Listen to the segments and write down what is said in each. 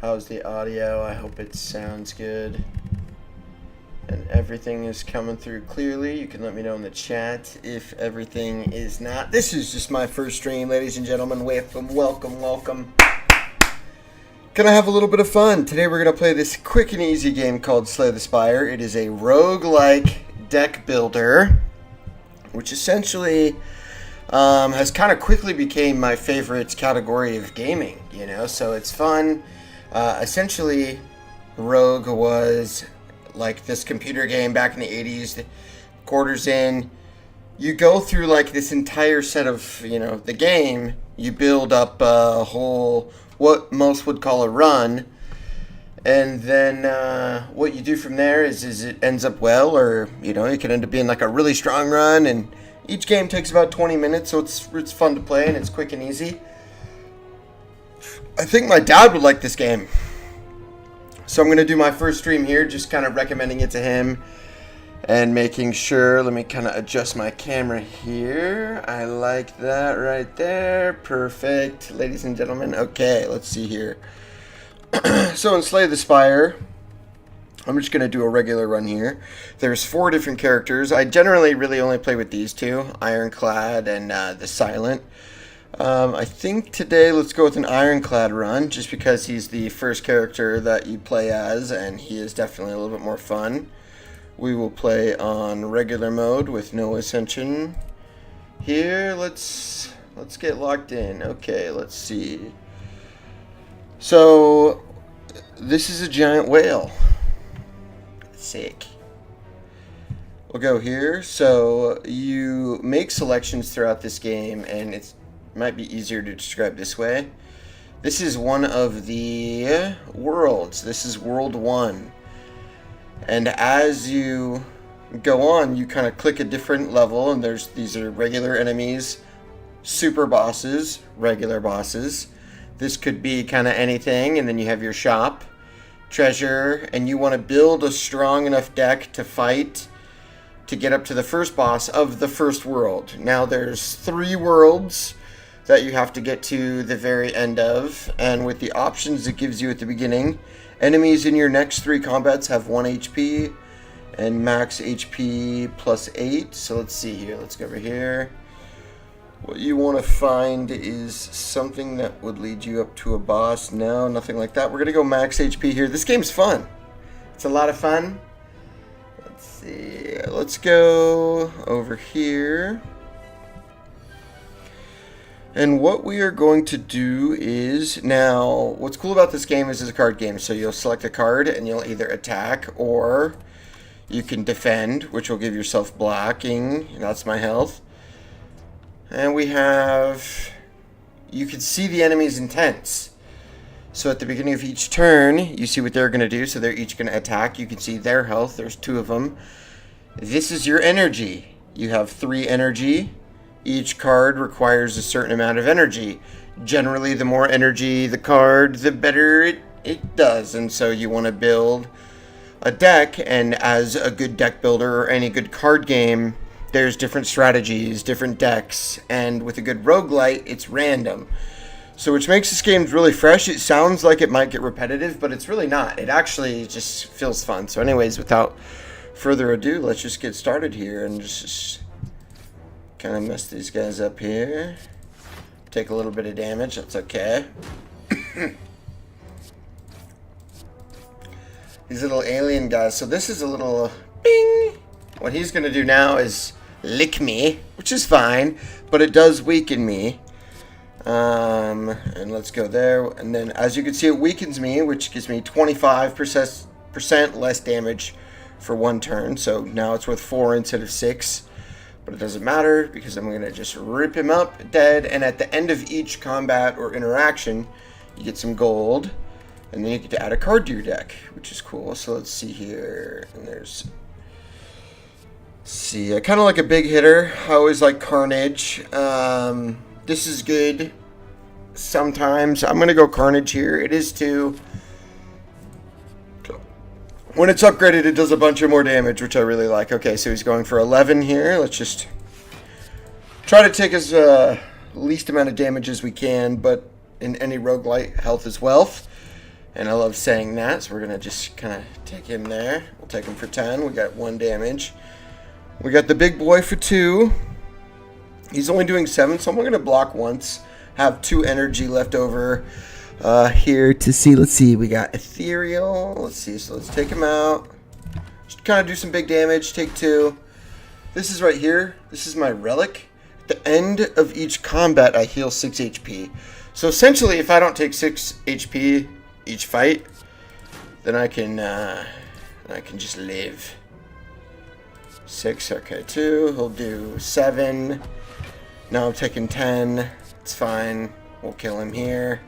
How's the audio? I hope it sounds good. And everything is coming through clearly. You can let me know in the chat if everything is not. This is just my first stream, ladies and gentlemen. Welcome. Gonna have a little bit of fun. Today we're gonna play this quick and easy game called Slay the Spire. It is a roguelike deck builder, which essentially has kind of quickly became my favorite category of gaming, you know, so it's fun. Essentially, Rogue was like this computer game back in the 80s, quarters in. You go through like this entire set of, you know, the game. You build up a whole, what most would call a run. And then what you do from there is it ends up well, or, you know, it can end up being like a really strong run. And each game takes about 20 minutes, so it's fun to play and it's quick and easy. I think my dad would like this game. So I'm going to do my first stream here, just kind of recommending it to him and making sure. Let me kind of adjust my camera here. I like that right there. Perfect. Ladies and gentlemen. Okay, let's see here. So in Slay the Spire, I'm just going to do a regular run here. There's 4 different characters. I generally really only play with these 2, Ironclad and the Silent. I think today let's go with an Ironclad run, just because he's the first character that you play as, and he is definitely a little bit more fun. We will play on regular mode with no ascension. Here, let's get locked in. Okay, let's see. So, this is a giant whale. Sick. We'll go here. So, you make selections throughout this game, and it might be easier to describe this way. This is one of the worlds. This is World 1. And as you go on, you kind of click a different level, and these are regular enemies, super bosses, regular bosses. This could be kind of anything, and then you have your shop, treasure, and you want to build a strong enough deck to fight to get up to the first boss of the first world. Now there's 3 worlds that you have to get to the very end of, and with the options it gives you at the beginning, enemies in your next 3 combats have 1 HP and max HP plus 8. So let's see here, let's go over here. What you want to find is something that would lead you up to a boss. No, nothing like that. We're gonna go max HP here. This game's fun. It's a lot of fun. Let's see, let's go over here. And what we are going to do is, now, what's cool about this game is it's a card game. So you'll select a card and you'll either attack or you can defend, which will give yourself blocking. That's my health. And we have, you can see the enemy's intents. So at the beginning of each turn, you see what they're going to do. So they're each going to attack. You can see their health. There's 2 of them. This is your energy. You have 3 energy. Each card requires a certain amount of energy. Generally, the more energy the card, the better it does. And so you want to build a deck, and as a good deck builder or any good card game, there's different strategies, different decks, and with a good roguelite, it's random. So which makes this game really fresh. It sounds like it might get repetitive, but it's really not. It actually just feels fun. So anyways, without further ado, let's just get started here and just kind of mess these guys up here. Take a little bit of damage, that's okay. These little alien guys. So this is a little bing. What he's going to do now is lick me, which is fine, but it does weaken me. And let's go there. And then as you can see, it weakens me, which gives me 25% less damage for 1 turn. So now it's worth 4 instead of 6. But it doesn't matter because I'm going to just rip him up dead. And at the end of each combat or interaction, you get some gold. And then you get to add a card to your deck, which is cool. So let's see here. And there's... see, I kind of like a big hitter. I always like Carnage. This is good sometimes. I'm going to go Carnage here. It is 2. When it's upgraded, it does a bunch of more damage, which I really like. Okay, so he's going for 11 here. Let's just try to take as least amount of damage as we can, but in any roguelite, health is wealth. And I love saying that, so we're going to just kind of take him there. We'll take him for 10. We got 1 damage. We got the big boy for 2. He's only doing 7, so I'm going to block once. Have 2 energy left over here to see. Let's see. We got ethereal. Let's see. So let's take him out. Just kind of do some big damage. Take 2. This is right here. This is my relic. At the end of each combat, I heal 6 HP. So essentially, if I don't take 6 HP each fight, then I can just live. 6. Okay, 2. He'll do 7. Now I'm taking 10. It's fine. We'll kill him here.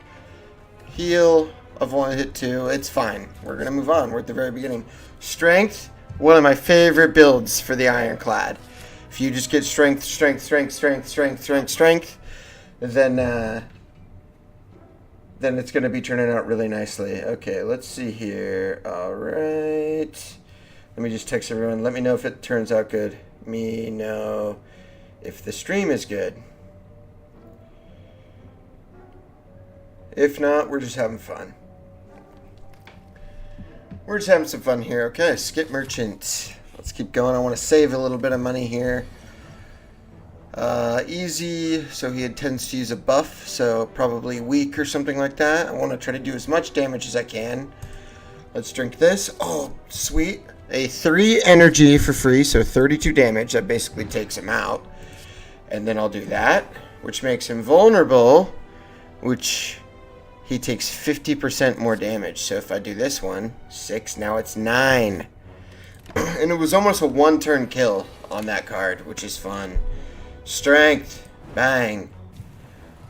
Heal. I've only hit 2. It's fine. We're going to move on. We're at the very beginning. Strength. One of my favorite builds for the Ironclad. If you just get strength, then it's going to be turning out really nicely. Okay, let's see here. All right. Let me just text everyone. Let me know if it turns out good. Me know if the stream is good. If not, we're just having fun. We're just having some fun here. Okay, skip merchant. Let's keep going. I want to save a little bit of money here. Easy. So he tends to use a buff, so probably weak or something like that. I want to try to do as much damage as I can. Let's drink this. Oh, sweet. A 3 energy for free, so 32 damage. That basically takes him out. And then I'll do that, which makes him vulnerable, which he takes 50% more damage. So if I do this one, 6, now it's 9. And it was almost a 1-turn kill on that card, which is fun. Strength. Bang.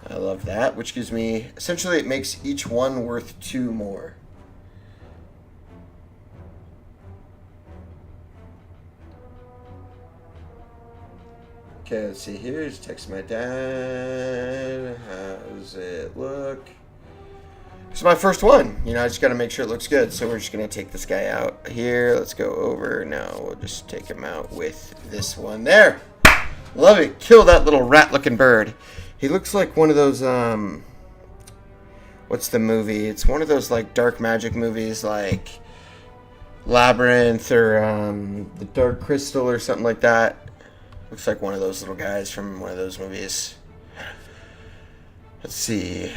I love that, which gives me... Essentially, it makes each one worth 2 more. Okay, let's see here. Just text my dad. How's it look? It's my first one. You know, I just got to make sure it looks good. So we're just going to take this guy out here. Let's go over. No, we'll just take him out with this one there. Love it. Kill that little rat-looking bird. He looks like one of those, what's the movie? It's one of those, like, dark magic movies, like Labyrinth or The Dark Crystal or something like that. Looks like one of those little guys from one of those movies. Let's see.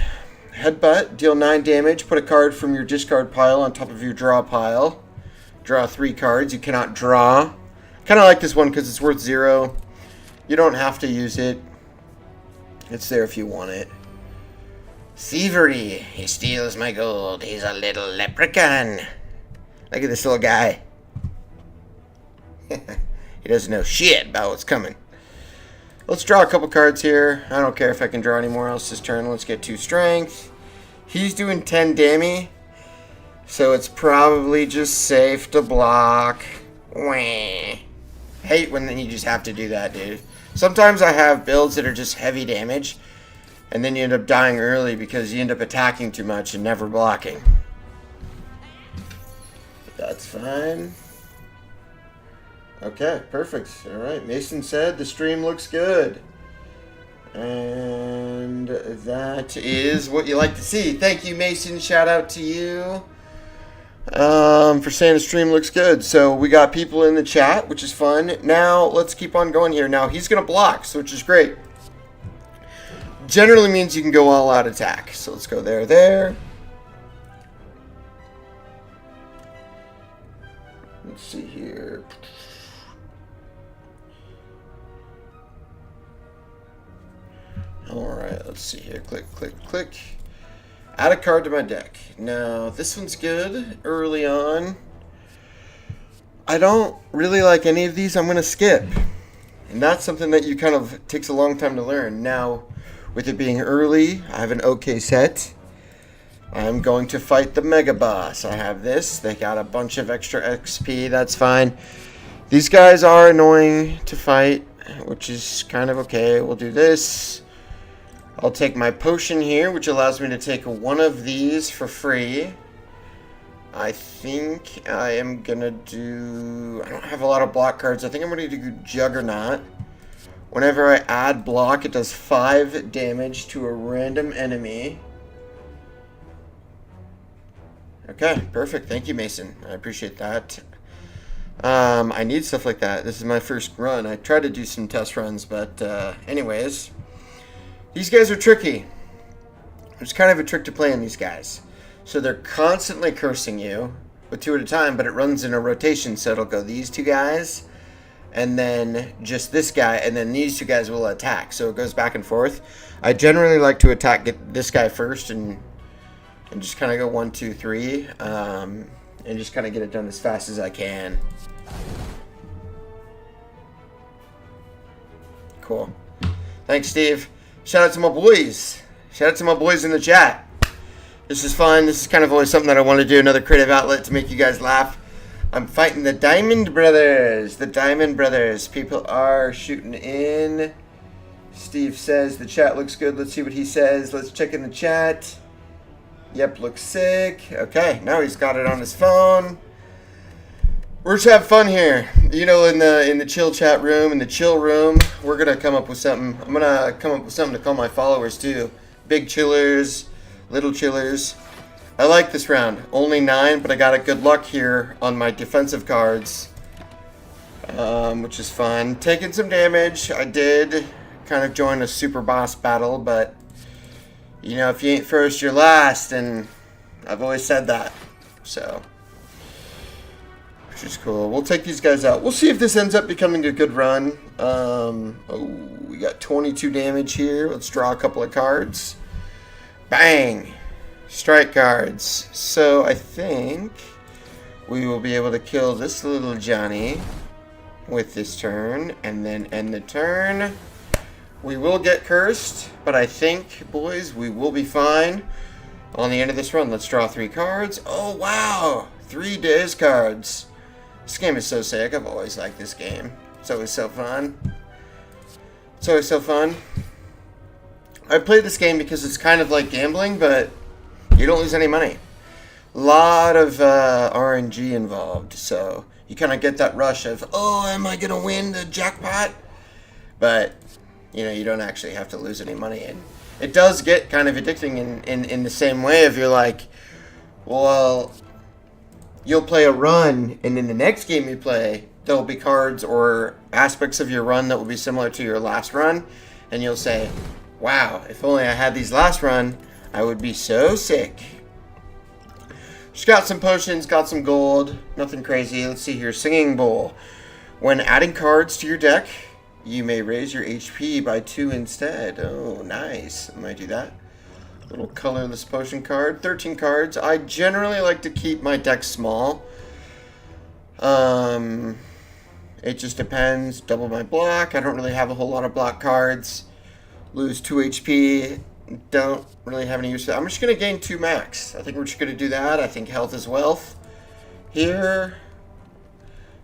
Headbutt. Deal 9 damage. Put a card from your discard pile on top of your draw pile. Draw 3 cards. You cannot draw. Kind of like this one because it's worth 0. You don't have to use it. It's there if you want it. Thievery. He steals my gold. He's a little leprechaun. Look at this little guy. He doesn't know shit about what's coming. Let's draw a couple cards here. I don't care if I can draw anymore else this turn. Let's get 2 strength. He's doing 10 damage. So it's probably just safe to block. Wah. Hate when you just have to do that, dude. Sometimes I have builds that are just heavy damage, and then you end up dying early because you end up attacking too much and never blocking. But that's fine. Okay, perfect. Alright, Mason said the stream looks good. And that is what you like to see. Thank you, Mason. Shout out to you. For saying the stream looks good. So we got people in the chat, which is fun. Now let's keep on going here. Now he's gonna block, so which is great. Generally means you can go all out attack. So let's go there. Let's see here. Alright, let's see here. Click. Add a card to my deck. Now, this one's good early on. I don't really like any of these. I'm going to skip. And that's something that you kind of takes a long time to learn. Now, with it being early, I have an okay set. I'm going to fight the Mega Boss. I have this. They got a bunch of extra XP. That's fine. These guys are annoying to fight, which is kind of okay. We'll do this. I'll take my potion here, which allows me to take one of these for free. I think I am going to do... I don't have a lot of block cards. I think I'm going to do Juggernaut. Whenever I add block, it does 5 damage to a random enemy. Okay, perfect. Thank you, Mason. I appreciate that. I need stuff like that. This is my first run. I tried to do some test runs, but anyways. These guys are tricky. There's kind of a trick to playing these guys. So they're constantly cursing you, but 2 at a time, but it runs in a rotation, so it'll go these 2 guys, and then just this guy, and then these 2 guys will attack. So it goes back and forth. I generally like to get this guy first and just kind of go 1, 2, 3, and just kind of get it done as fast as I can. Cool. Thanks, Steve. Shout out to my boys. Shout out to my boys in the chat. This is fun. This is kind of always something that I want to do. Another creative outlet to make you guys laugh. I'm fighting the Diamond Brothers. The Diamond Brothers. People are shooting in. Steve says the chat looks good. Let's see what he says. Let's check in the chat. Yep, looks sick. Okay, now he's got it on his phone. We're just having fun here. You know, in the chill chat room, in the chill room, we're gonna come up with something. I'm gonna come up with something to call my followers too. Big chillers, little chillers. I like this round. Only 9, but I got a good luck here on my defensive cards, which is fun. Taking some damage. I did kind of join a super boss battle, but you know, if you ain't first, you're last, and I've always said that. So, which is cool. We'll take these guys out. We'll see if this ends up becoming a good run. Oh, we got 22 damage here. Let's draw a couple of cards. Bang! Strike cards. So I think we will be able to kill this little Johnny with this turn, and then end the turn. We will get cursed, but I think, boys, we will be fine on the end of this run. Let's draw 3 cards. Oh, wow! 3 days cards. This game is so sick. I've always liked this game. It's always so fun. It's always so fun. I played this game because it's kind of like gambling, but you don't lose any money. A lot of RNG involved, so you kind of get that rush of, oh, am I going to win the jackpot? But you know, you don't actually have to lose any money. And it does get kind of addicting in the same way if you're like, well, you'll play a run, and in the next game you play, there'll be cards or aspects of your run that will be similar to your last run, and you'll say, wow, if only I had these last run, I would be so sick. Just got some potions, got some gold, nothing crazy. Let's see here, Singing Bowl. When adding cards to your deck, you may raise your HP by 2 instead. Oh, nice. I might do that. Little colorless potion card. 13 cards. I generally like to keep my deck small. It just depends. Double my block. I don't really have a whole lot of block cards. Lose 2 HP. Don't really have any use for that. I'm just going to gain 2 max. I think we're just going to do that. I think health is wealth. Here,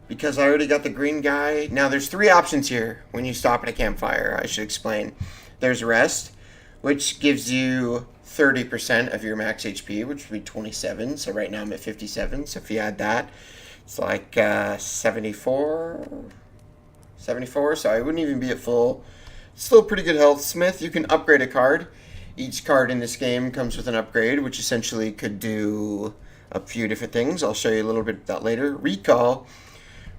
because I already got the green guy. Now, there's 3 options here when you stop at a campfire, I should explain. There's rest, which gives you 30% of your max HP, which would be 27. So right now I'm at 57. So if you add that, it's like 74. So I wouldn't even be at full. Still pretty good health. Smith, you can upgrade a card. Each card in this game comes with an upgrade, which essentially could do a few different things. I'll show you a little bit of that later. Recall.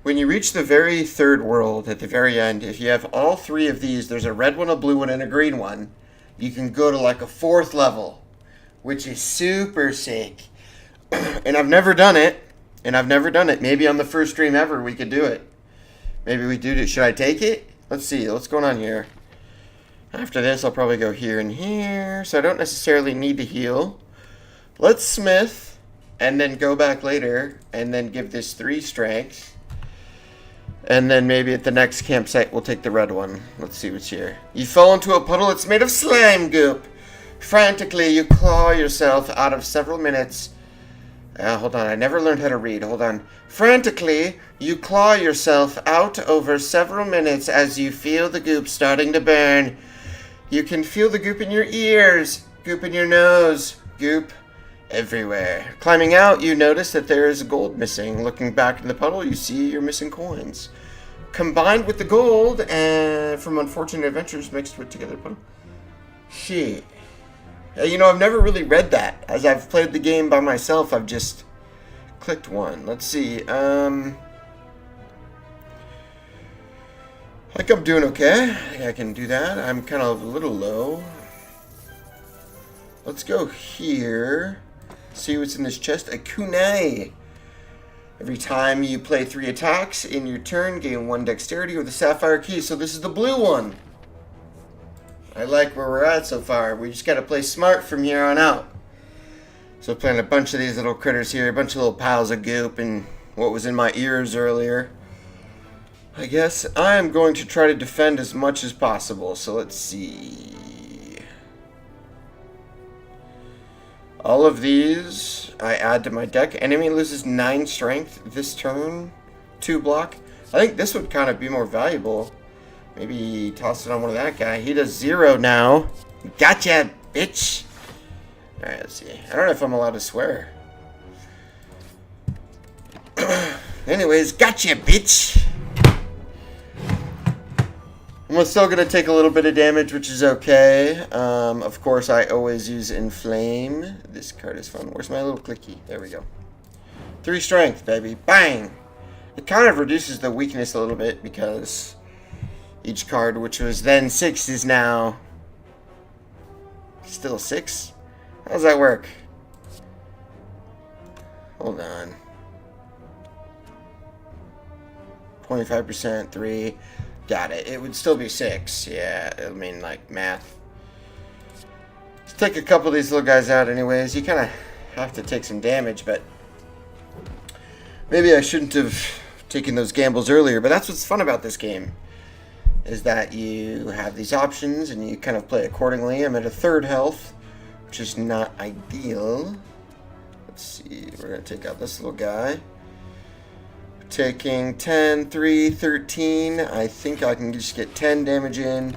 When you reach the very 3rd world at the very end, if you have all 3 of these, there's a red one, a blue one, and a green one, you can go to like a 4th level, which is super sick. And I've never done it. Maybe on the first stream ever we could do it. Maybe we do it. Should I take it? Let's see. What's going on here? After this, I'll probably go here and here. So I don't necessarily need to heal. Let's smith, and then go back later, and then give this 3 strength. And then maybe at the next campsite, we'll take the red one. Let's see what's here. You fall into a puddle. It's made of slime goop. Frantically, you claw yourself out of several minutes. Hold on. I never learned how to read. Hold on. Frantically, you claw yourself out over several minutes as you feel the goop starting to burn. You can feel the goop in your ears, goop in your nose, goop everywhere. Climbing out, you notice that there is gold missing. Looking back in the puddle, you see your missing coins. Combined with the gold and from Unfortunate Adventures mixed with together puddle. Shit. You know, I've never really read that. As I've played the game by myself, I've just clicked one. Let's see. I think I'm doing okay. I think I can do that. I'm kind of a little low. Let's go here. See what's in this chest. A kunai. Every time you play 3 attacks in your turn, gain 1 dexterity with a sapphire key. So this is the blue one. I like where we're at so far. We just got to play smart from here on out. So playing a bunch of these little critters here, a bunch of little piles of goop and what was in my ears earlier. I guess I am going to try to defend as much as possible. So let's see. All of these I add to my deck. Enemy loses 9 strength this turn. 2 block. I think this would kind of be more valuable. Maybe toss it on one of that guy. He does 0 now. Gotcha, bitch. Alright, let's see. I don't know if I'm allowed to swear. Anyways, gotcha, bitch. I'm still going to take a little bit of damage, which is okay. Of course, I always use Inflame. This card is fun. Where's my little clicky? There we go. 3 strength, baby. Bang! It kind of reduces the weakness a little bit because each card, which was then 6, is now still 6. How does that work? Hold on. 25%, 3. Got it. It would still be 6. Yeah, I mean, like, math. Let's take a couple of these little guys out anyways. You kind of have to take some damage, but maybe I shouldn't have taken those gambles earlier. But that's what's fun about this game, is that you have these options and you kind of play accordingly. I'm at a 3rd health, which is not ideal. Let's see. We're going to take out this little guy. Taking 10, 3, 13. I think I can just get 10 damage in.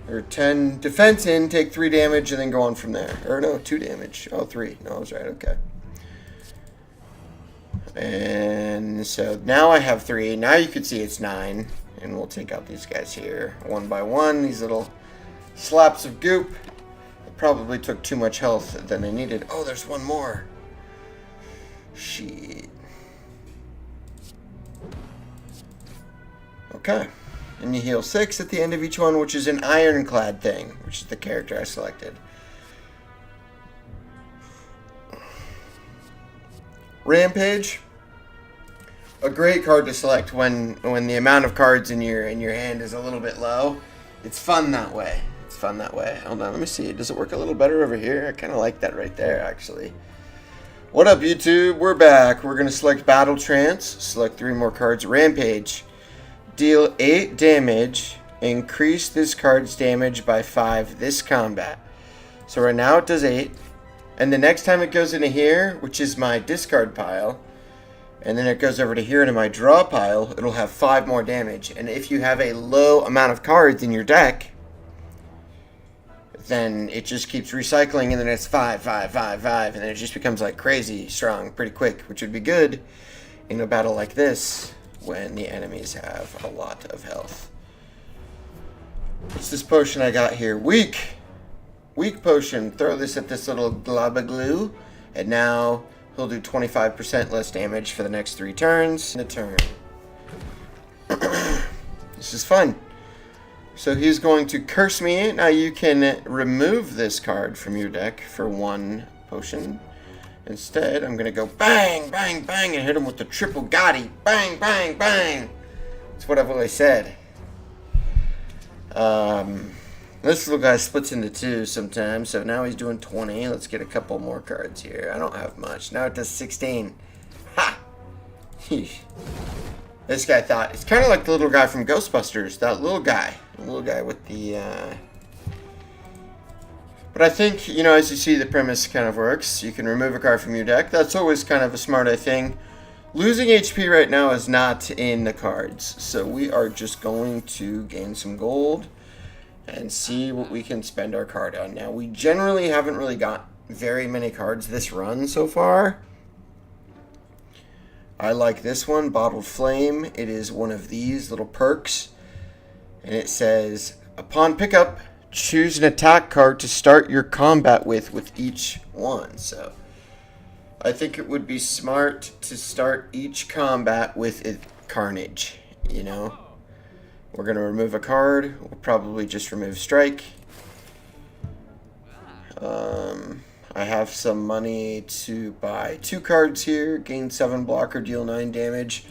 Or 10 defense in, take 3 damage, and then go on from there. Or no, 2 damage. Oh, 3. No, I was right. Okay. And so now I have 3. Now you can see it's 9. And we'll take out these guys here. One by one. These little slaps of goop. I probably took too much health than I needed. Oh, there's one more. Shit. Okay, and you heal 6 at the end of each one, which is an ironclad thing, which is the character I selected. Rampage, a great card to select when the amount of cards in your hand is a little bit low. It's fun that way. It's fun that way. Hold on, let me see. Does it work a little better over here? I kind of like that right there, actually. What up, YouTube? We're back. We're gonna select Battle Trance. Select 3 more cards. Rampage. Deal 8 damage. Increase this card's damage by 5 this combat. So right now it does 8. And the next time it goes into here, which is my discard pile, and then it goes over to here into my draw pile, it'll have 5 more damage. And if you have a low amount of cards in your deck, then it just keeps recycling, and then it's 5, 5, 5, 5, and then it just becomes like crazy strong pretty quick, which would be good in a battle like this, when the enemies have a lot of health. What's this potion I got here? Weak! Weak potion. Throw this at this little globaglu, and now he'll do 25% less damage for the next 3 turns in a turn. This is fun. So he's going to curse me. Now you can remove this card from your deck for 1 potion. Instead, I'm going to go bang, bang, bang, and hit him with the triple Gotti. Bang, bang, bang. That's what I've always said. This little guy splits into 2 sometimes, so now he's doing 20. Let's get a couple more cards here. I don't have much. Now it does 16. Ha! This guy thought, it's kind of like the little guy from Ghostbusters. That little guy. The little guy with the, But I think, you know, as you see, the premise kind of works. You can remove a card from your deck. That's always kind of a smart thing. Losing HP right now is not in the cards. So we are just going to gain some gold and see what we can spend our card on. Now, we generally haven't really got very many cards this run so far. I like this one, Bottled Flame. It is one of these little perks. And it says, upon pickup, choose an attack card to start your combat with each one. So I think it would be smart to start each combat with a Carnage, you know. We're going to remove a card. We'll probably just remove Strike. I have some money to buy 2 cards here. Gain 7 blocker, deal 9 damage.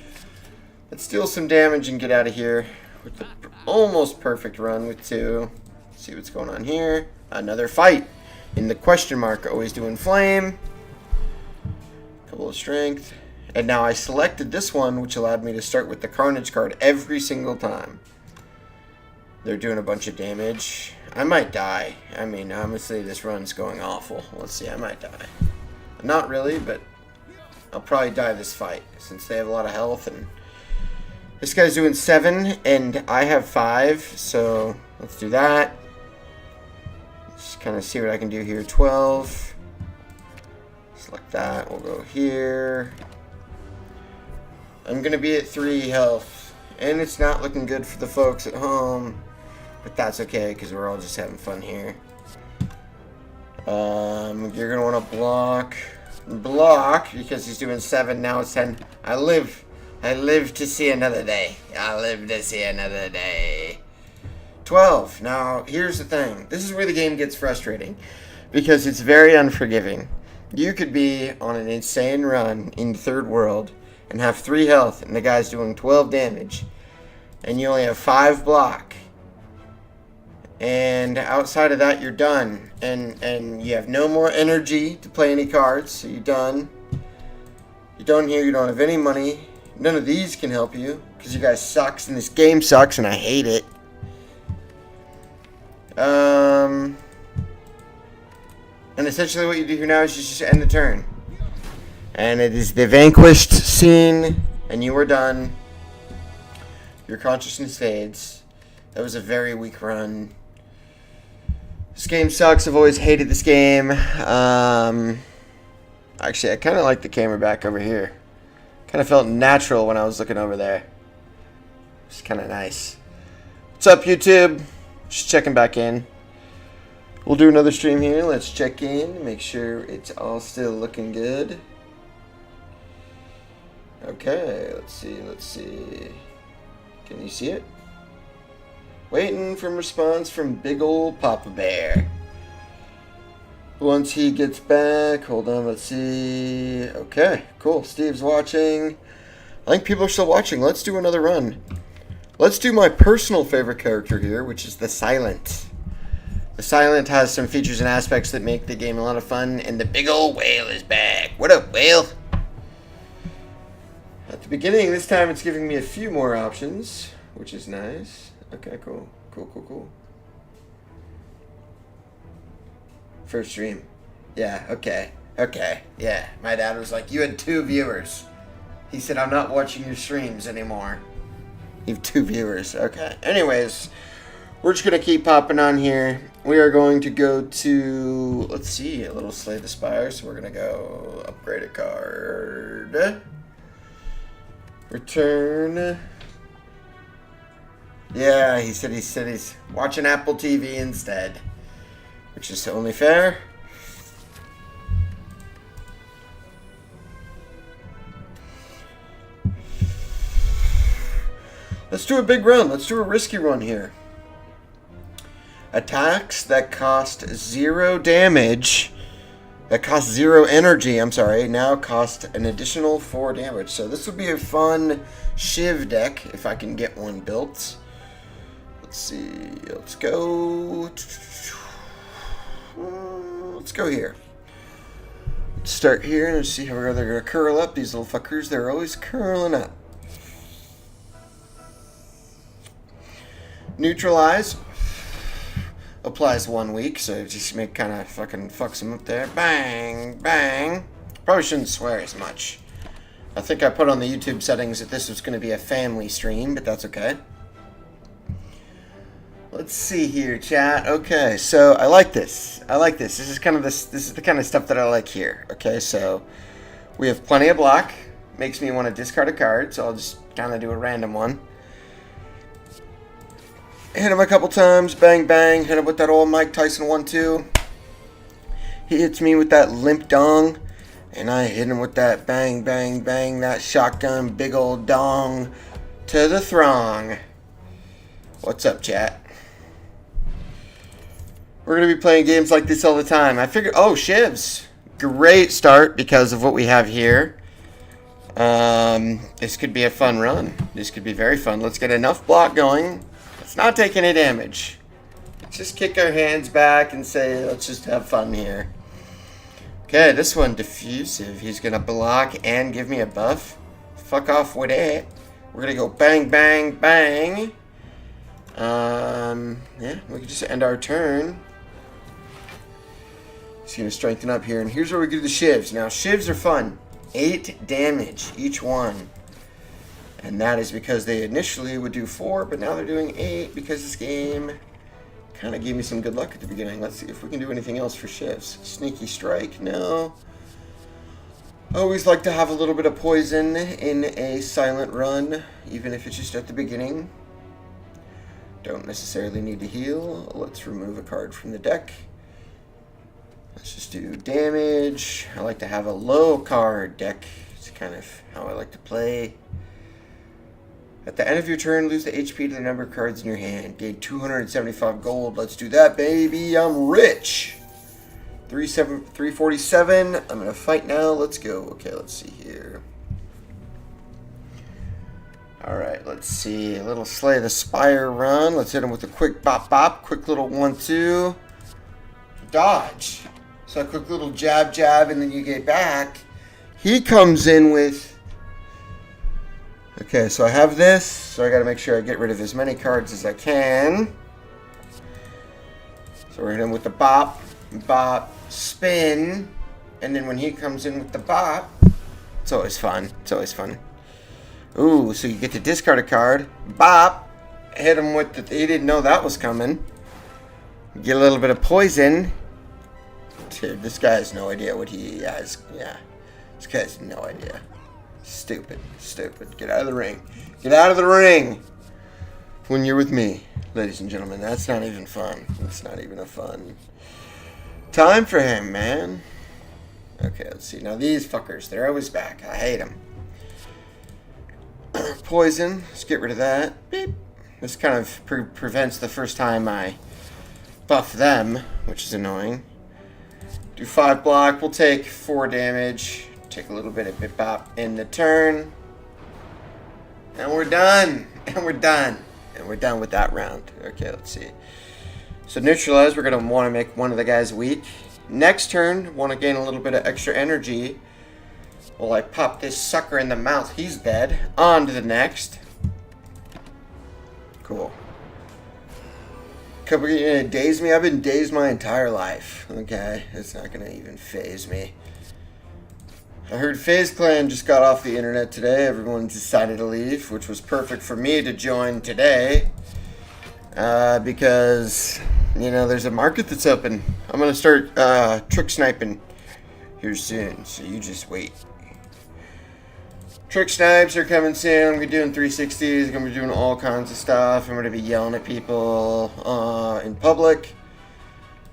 Let's deal some damage and get out of here with the almost perfect run with 2. See what's going on here. Another fight in the question mark. Always doing flame. Couple of strength. And now I selected this one, which allowed me to start with the Carnage card every single time. They're doing a bunch of damage. I might die. I mean, honestly, this run's going awful. Let's see, I might die. Not really, but I'll probably die this fight since they have a lot of health. And this guy's doing 7, and I have 5, so let's do that. Just kind of see what I can do here. 12. Select that. We'll go here. I'm going to be at 3 health, and it's not looking good for the folks at home. But that's okay, because we're all just having fun here. You're going to want to block. Block, because he's doing 7, now it's 10. I live to see another day. I live to see another day. 12. Now, here's the thing. This is where the game gets frustrating, because it's very unforgiving. You could be on an insane run in the third world and have 3 health, and the guy's doing 12 damage, and you only have 5 block. And outside of that, you're done. And you have no more energy to play any cards, so you're done. You're done here, you don't have any money. None of these can help you, because you guys sucks, and this game sucks, and I hate it. And essentially what you do here now is you just end the turn. And it is the vanquished scene, and you are done. Your consciousness fades. That was a very weak run. This game sucks. I've always hated this game. Actually, I kind of like the camera back over here. Kind of felt natural when I was looking over there. It's kind of nice. What's up, YouTube? Just checking back in. We'll do another stream here. Let's check in. Make sure it's all still looking good. Okay, let's see. Let's see. Can you see it? Waiting for response from big old Papa Bear. Once he gets back, hold on, let's see. Okay, cool. Steve's watching. I think people are still watching. Let's do another run. Let's do my personal favorite character here, which is the Silent. The Silent has some features and aspects that make the game a lot of fun, and the big old whale is back. What up, whale? At the beginning, this time it's giving me a few more options, which is nice. Okay, cool. Cool. First stream. Yeah, okay. Yeah, my dad was like, you had 2 viewers. He said, I'm not watching your streams anymore. You have 2 viewers. Okay. Anyways, we're just going to keep popping on here. We are going to go to, let's see, a little Slay the Spire. So we're going to go upgrade a card. Return. Yeah, he said he's watching Apple TV instead, which is only fair. Let's do a big run. Let's do a risky run here. Attacks that cost 0 damage, that cost 0 energy, I'm sorry, now cost an additional 4 damage. So this would be a fun Shiv deck if I can get one built. Let's see. Let's go. Let's go here. Let's start here and see how they're going to curl up. These little fuckers, they're always curling up. Neutralize. Applies 1 week, so it just kind of fucking fucks them up there. Bang, bang. Probably shouldn't swear as much. I think I put on the YouTube settings that this was going to be a family stream, but that's okay. Let's see here, chat. Okay, so I like this. This is kind of this is the kind of stuff that I like here. Okay, so we have plenty of block. Makes me want to discard a card, so I'll just kind of do a random one. Hit him a couple times. Bang, bang. Hit him with that old Mike Tyson 1-2. He hits me with that limp dong. And I hit him with that bang, bang, bang. That shotgun big old dong to the throng. What's up, chat? We're going to be playing games like this all the time. I figured, oh, shivs. Great start because of what we have here. This could be a fun run. This could be very fun. Let's get enough block going. Let's not take any damage. Let's just kick our hands back and say, let's just have fun here. Okay, this one, diffusive. He's going to block and give me a buff. Fuck off with it. We're going to go bang, bang, bang. Yeah, we can just end our turn. He's going to strengthen up here. And here's where we do the shivs. Now, shivs are fun. 8 damage each one. And that is because they initially would do 4, but now they're doing 8 because this game kind of gave me some good luck at the beginning. Let's see if we can do anything else for shifts. Sneaky strike, no. Always like to have a little bit of poison in a silent run, even if it's just at the beginning. Don't necessarily need to heal. Let's remove a card from the deck. Let's just do damage. I like to have a low card deck. It's kind of how I like to play. At the end of your turn, lose the HP to the number of cards in your hand. Gain 275 gold. Let's do that, baby. I'm rich. 347. I'm going to fight now. Let's go. Okay, let's see here. Alright, let's see. A little Slay the Spire run. Let's hit him with a quick bop bop. Quick little 1-2. Dodge. So a quick little jab jab, and then you get back. He comes in with... Okay, so I have this, so I gotta make sure I get rid of as many cards as I can. So we're hitting him with the bop, bop, spin, and then when he comes in with the bop, it's always fun. It's always fun. Ooh, so you get to discard a card, bop, hit him with the... He didn't know that was coming. Get a little bit of poison. Dude, this guy has no idea what he has. Yeah, this guy has no idea. Stupid. Stupid. Get out of the ring. Get out of the ring! When you're with me, ladies and gentlemen. That's not even fun. It's not even a fun time for him, man. Okay, let's see. Now these fuckers, they're always back. I hate them. Poison. Let's get rid of that. Beep. This kind of prevents the first time I buff them, which is annoying. Do 5 block. We'll take 4 damage. Take a little bit of bip bop in the turn. And we're done. And we're done. And we're done with that round. Okay, let's see. So neutralize, we're going to want to make one of the guys weak. Next turn, want to gain a little bit of extra energy. Well, I pop this sucker in the mouth. He's dead. On to the next. Cool. Couple daze me? I've been dazed my entire life. Okay, it's not going to even faze me. I heard FaZe Clan just got off the internet today. Everyone decided to leave, which was perfect for me to join today. Because, you know, there's a market that's open. I'm going to start trick sniping here soon, so you just wait. Trick snipes are coming soon. I'm going to be doing 360s. I'm going to be doing all kinds of stuff. I'm going to be yelling at people in public.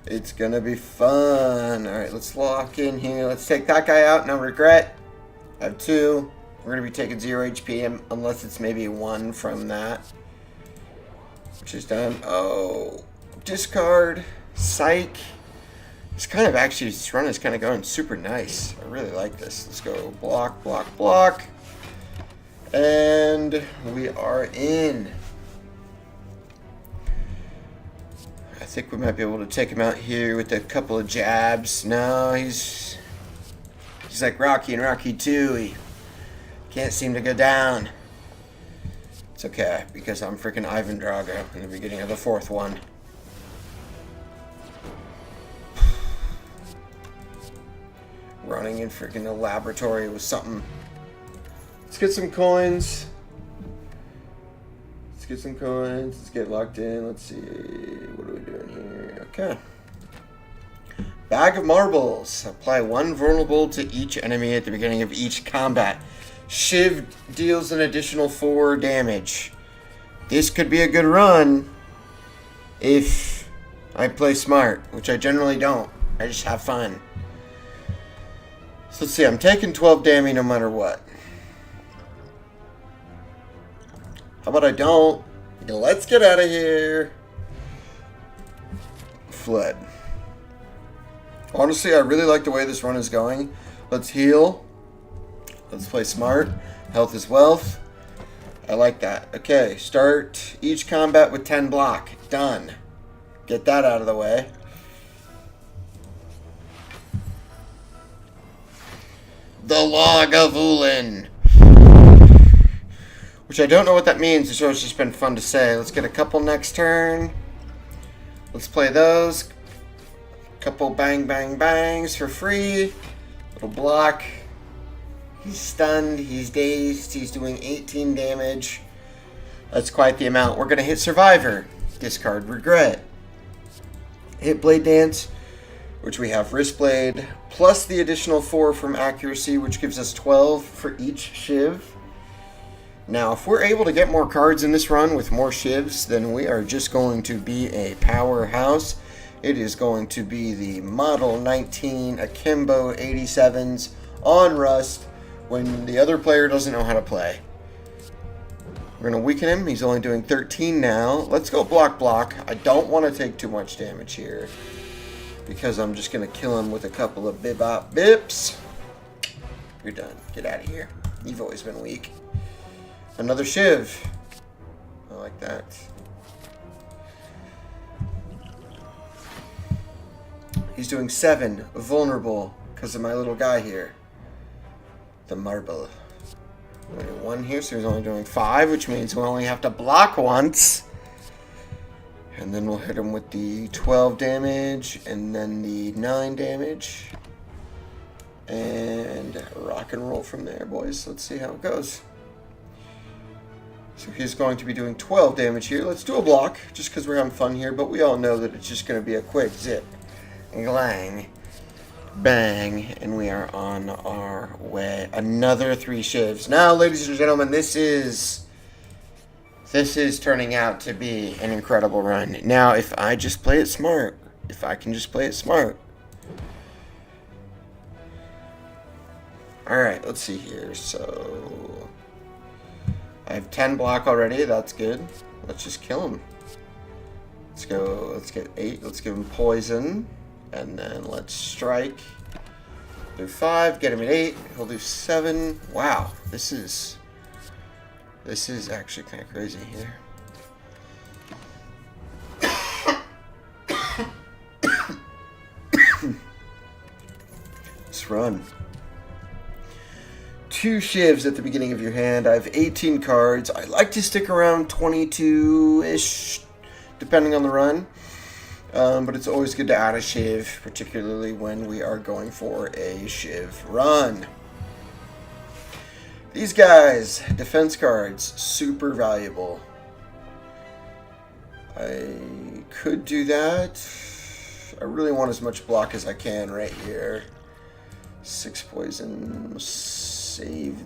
It's going to be fun. Alright, let's lock in here. Let's take that guy out. No regret. I have 2. We're going to be taking 0 HP unless it's maybe 1 from that. Which is done. Oh. Discard. Psych. It's kind of actually, this run is kind of going super nice. I really like this. Let's go block, block, block. And we are in. I think we might be able to take him out here with a couple of jabs. No, he's like Rocky and Rocky 2. He can't seem to go down. It's okay, because I'm freaking Ivan Drago in the beginning of the 4th one. Running in freaking the laboratory with something. Let's get some coins. Get some coins. Let's get locked in. Let's see. What are we doing here? Okay. Bag of marbles. Apply 1 vulnerable to each enemy at the beginning of each combat. Shiv deals an additional 4 damage. This could be a good run. if I play smart, which I generally don't. I just have fun. So let's see, I'm taking 12 damage no matter what. How about I don't? Let's get out of here. Fled. Honestly, I really like the way this run is going. Let's heal. Let's play smart. Health is wealth. I like that. Okay, start each combat with 10 block. Done. Get that out of the way. The Log of Ulin. Which I don't know what that means, so it's just been fun to say. Let's get a couple next turn. Let's play those. Couple bang, bang, bangs for free. Little block. He's stunned. He's dazed. He's doing 18 damage. That's quite the amount. We're going to hit Survivor. Discard Regret. Hit Blade Dance, which we have Wrist Blade, plus the additional 4 from Accuracy, which gives us 12 for each Shiv. Now, if we're able to get more cards in this run with more Shivs, then we are just going to be a powerhouse. It is going to be the Model 19 Akimbo 87s on Rust when the other player doesn't know how to play. We're going to weaken him. He's only doing 13 now. Let's go block. I don't want to take too much damage here because I'm just going to kill him with a couple of bip-bop bips. You're done. Get out of here. You've always been weak. Another Shiv. I like that. He's doing 7. Vulnerable because of my little guy here. The Marble. Only 1 here, so he's only doing 5, which means we only have to block once. And then we'll hit him with the 12 damage and then the 9 damage. And rock and roll from there, boys. Let's see how it goes. So he's going to be doing 12 damage here. Let's do a block, just because we're having fun here. But we all know that it's just going to be a quick zip, glang, bang, and we are on our way. Another 3 Shivs. Now, ladies and gentlemen, this is turning out to be an incredible run. Now, if I just play it smart, if I can just play it smart. All right, let's see here. So I have 10 block already. That's good. Let's just kill him. Let's go. Let's get 8. Let's give him poison. And then let's strike. Do 5. Get him at 8. He'll do 7. Wow. This is actually kind of crazy here. Let's run. 2 Shivs at the beginning of your hand. I have 18 cards. I like to stick around 22-ish, depending on the run. But it's always good to add a Shiv, particularly when we are going for a Shiv run. These guys, defense cards, super valuable. I could do that. I really want as much block as I can right here. 6 poison. Save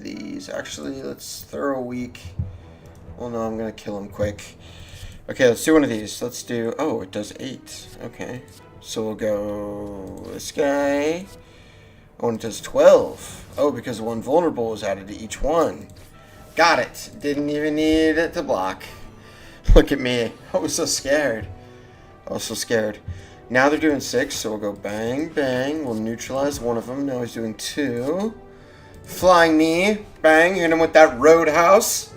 these. Actually, let's throw a weak. Well, no, I'm going to kill him quick. Okay, let's do one of these. Let's do... Oh, it does 8. Okay. So we'll go this guy. Oh, and it does 12. Oh, because 1 vulnerable was added to each one. Got it. Didn't even need it to block. Look at me. I was so scared. I was so scared. Now they're doing 6, so we'll go bang, bang. We'll neutralize one of them. Now he's doing 2. Flying knee. Bang. Hit him with that roadhouse.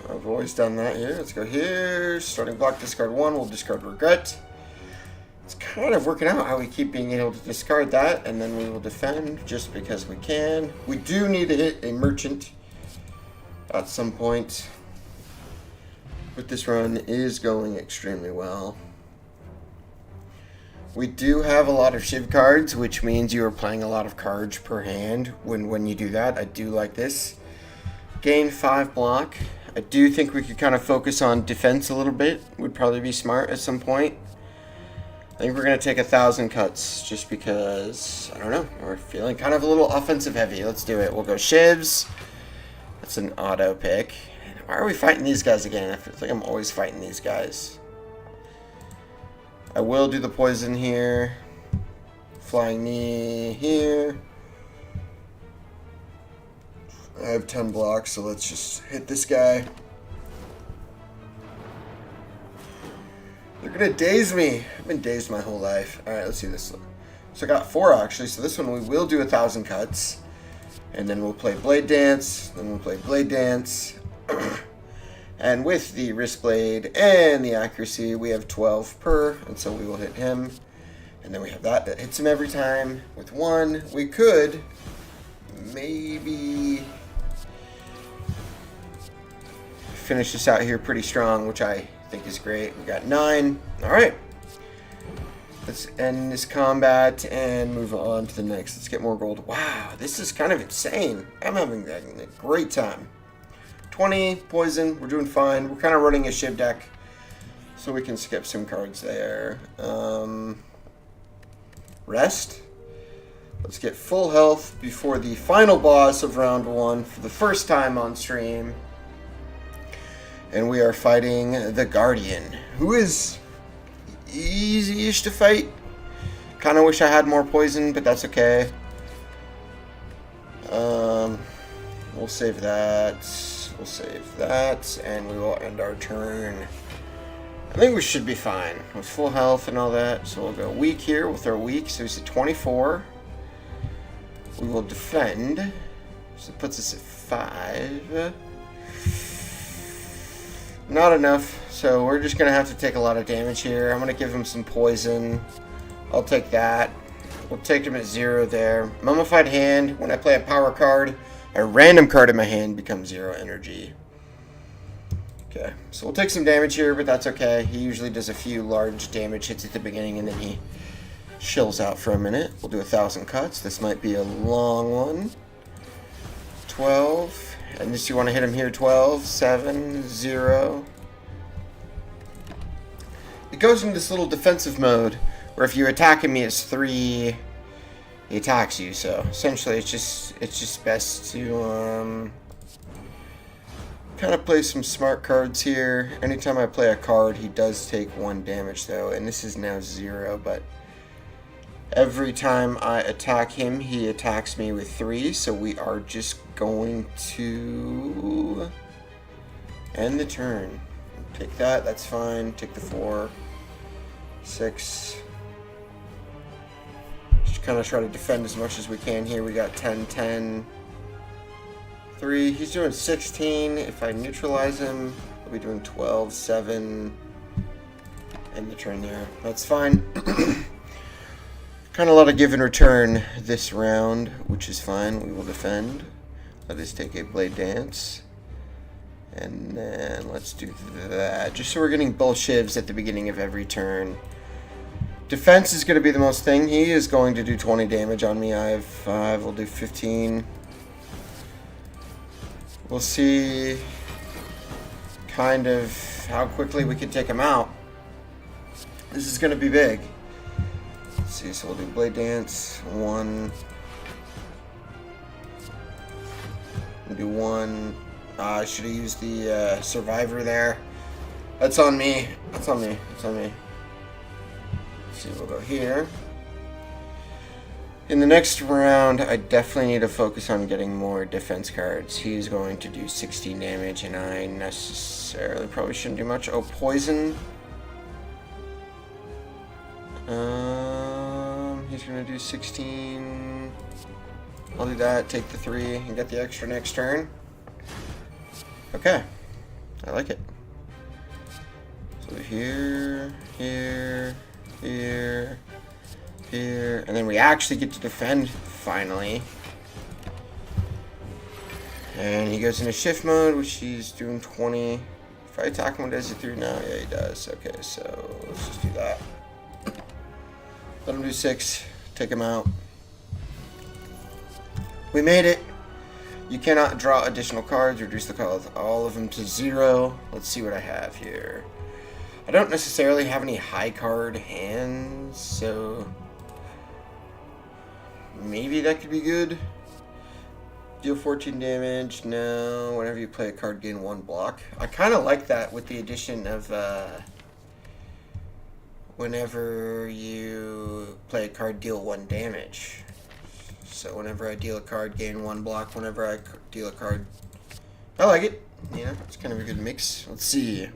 I've always done that here. Let's go here. Starting block, discard 1. We'll discard regret. It's kind of working out how we keep being able to discard that, and then we will defend just because we can. We do need to hit a merchant at some point, but this run is going extremely well. We do have a lot of Shiv cards, which means you are playing a lot of cards per hand when you do that. I do like this. Gain 5 block. I do think we could kind of focus on defense a little bit. Would probably be smart at some point. I think we're going to take 1,000 cuts just because, I don't know, we're feeling kind of a little offensive heavy. Let's do it. We'll go Shivs. That's an auto pick. Why are we fighting these guys again? I feel like I'm always fighting these guys. I will do the poison here. Flying knee here. I have 10 blocks, so let's just hit this guy. They're gonna daze me. I've been dazed my whole life. Alright, let's see this. So I got 4 actually, so this one we will do 1,000 cuts. And then we'll play Blade Dance, then we'll play Blade Dance. And with the Wrist Blade and the accuracy, we have 12 per, and so we will hit him. And then we have that hits him every time. With 1, we could maybe finish this out here pretty strong, which I think is great. We got 9. Alright. Let's end this combat and move on to the next. Let's get more gold. Wow, this is kind of insane. I'm having a great time. 20 poison. We're doing fine. We're kind of running a Shiv deck, so we can skip some cards there. Rest. Let's get full health before the final boss of round 1 for the first time on stream. And we are fighting the Guardian, who is easy-ish to fight. Kind of wish I had more poison, but that's okay. We'll save that. We'll save that, and we will end our turn. I think we should be fine with full health and all that. So we'll go weak here. We'll throw weak. So we see 24. We will defend. So it puts us at 5. Not enough. So we're just going to have to take a lot of damage here. I'm going to give him some poison. I'll take that. We'll take him at 0 there. Mummified Hand. When I play a power card, a random card in my hand becomes 0 energy. Okay, so we'll take some damage here, but that's okay. He usually does a few large damage hits at the beginning, and then he chills out for a minute. We'll do 1,000 cuts. This might be a long one. 12. And this, you want to hit him here. 12, 7, 0. It goes into this little defensive mode, where if you attack him, he has 3. He attacks you. So essentially, it's just best to kind of play some smart cards here. Anytime I play a card, he does take 1 damage though, and this is now 0, but every time I attack him, he attacks me with 3, so we are just going to end the turn. Take that, that's fine. Take the 4, 6. Just kind of try to defend as much as we can here. We got 10, 10. 3. He's doing 16. If I neutralize him, I'll be doing 12, 7. End the turn there. That's fine. Kind of a lot of give and return this round, which is fine. We will defend. Let us take a Blade Dance. And then let's do that. Just so we're getting both shivs at the beginning of every turn. Defense is going to be the most thing. He is going to do 20 damage on me. I have 5. We'll do 15. We'll see kind of how quickly we can take him out. This is going to be big. Let's see, so we'll do Blade Dance. 1. We'll do 1. I should have used the Survivor there. That's on me. That's on me. That's on me. Let's see, we'll go here. In the next round, I definitely need to focus on getting more defense cards. He's going to do 16 damage, and I necessarily probably shouldn't do much. Oh, poison. He's going to do 16. I'll do that, take the 3, and get the extra next turn. Okay. I like it. So here, here, here, here, and then we actually get to defend finally. And he goes into shift mode, which he's doing 20. If I attack him, does he through now? Yeah, he does. Okay, so let's just do that. Let him do 6. Take him out. We made it. You cannot draw additional cards. Reduce the cost of all of them to 0. Let's see what I have here. I don't necessarily have any high card hands, so maybe that could be good. Deal 14 damage. No. Whenever you play a card, gain 1 block. I kind of like that with the addition of whenever you play a card, deal 1 damage. So whenever I deal a card, gain 1 block. Whenever I deal a card, I like it. Yeah, it's kind of a good mix. Let's see.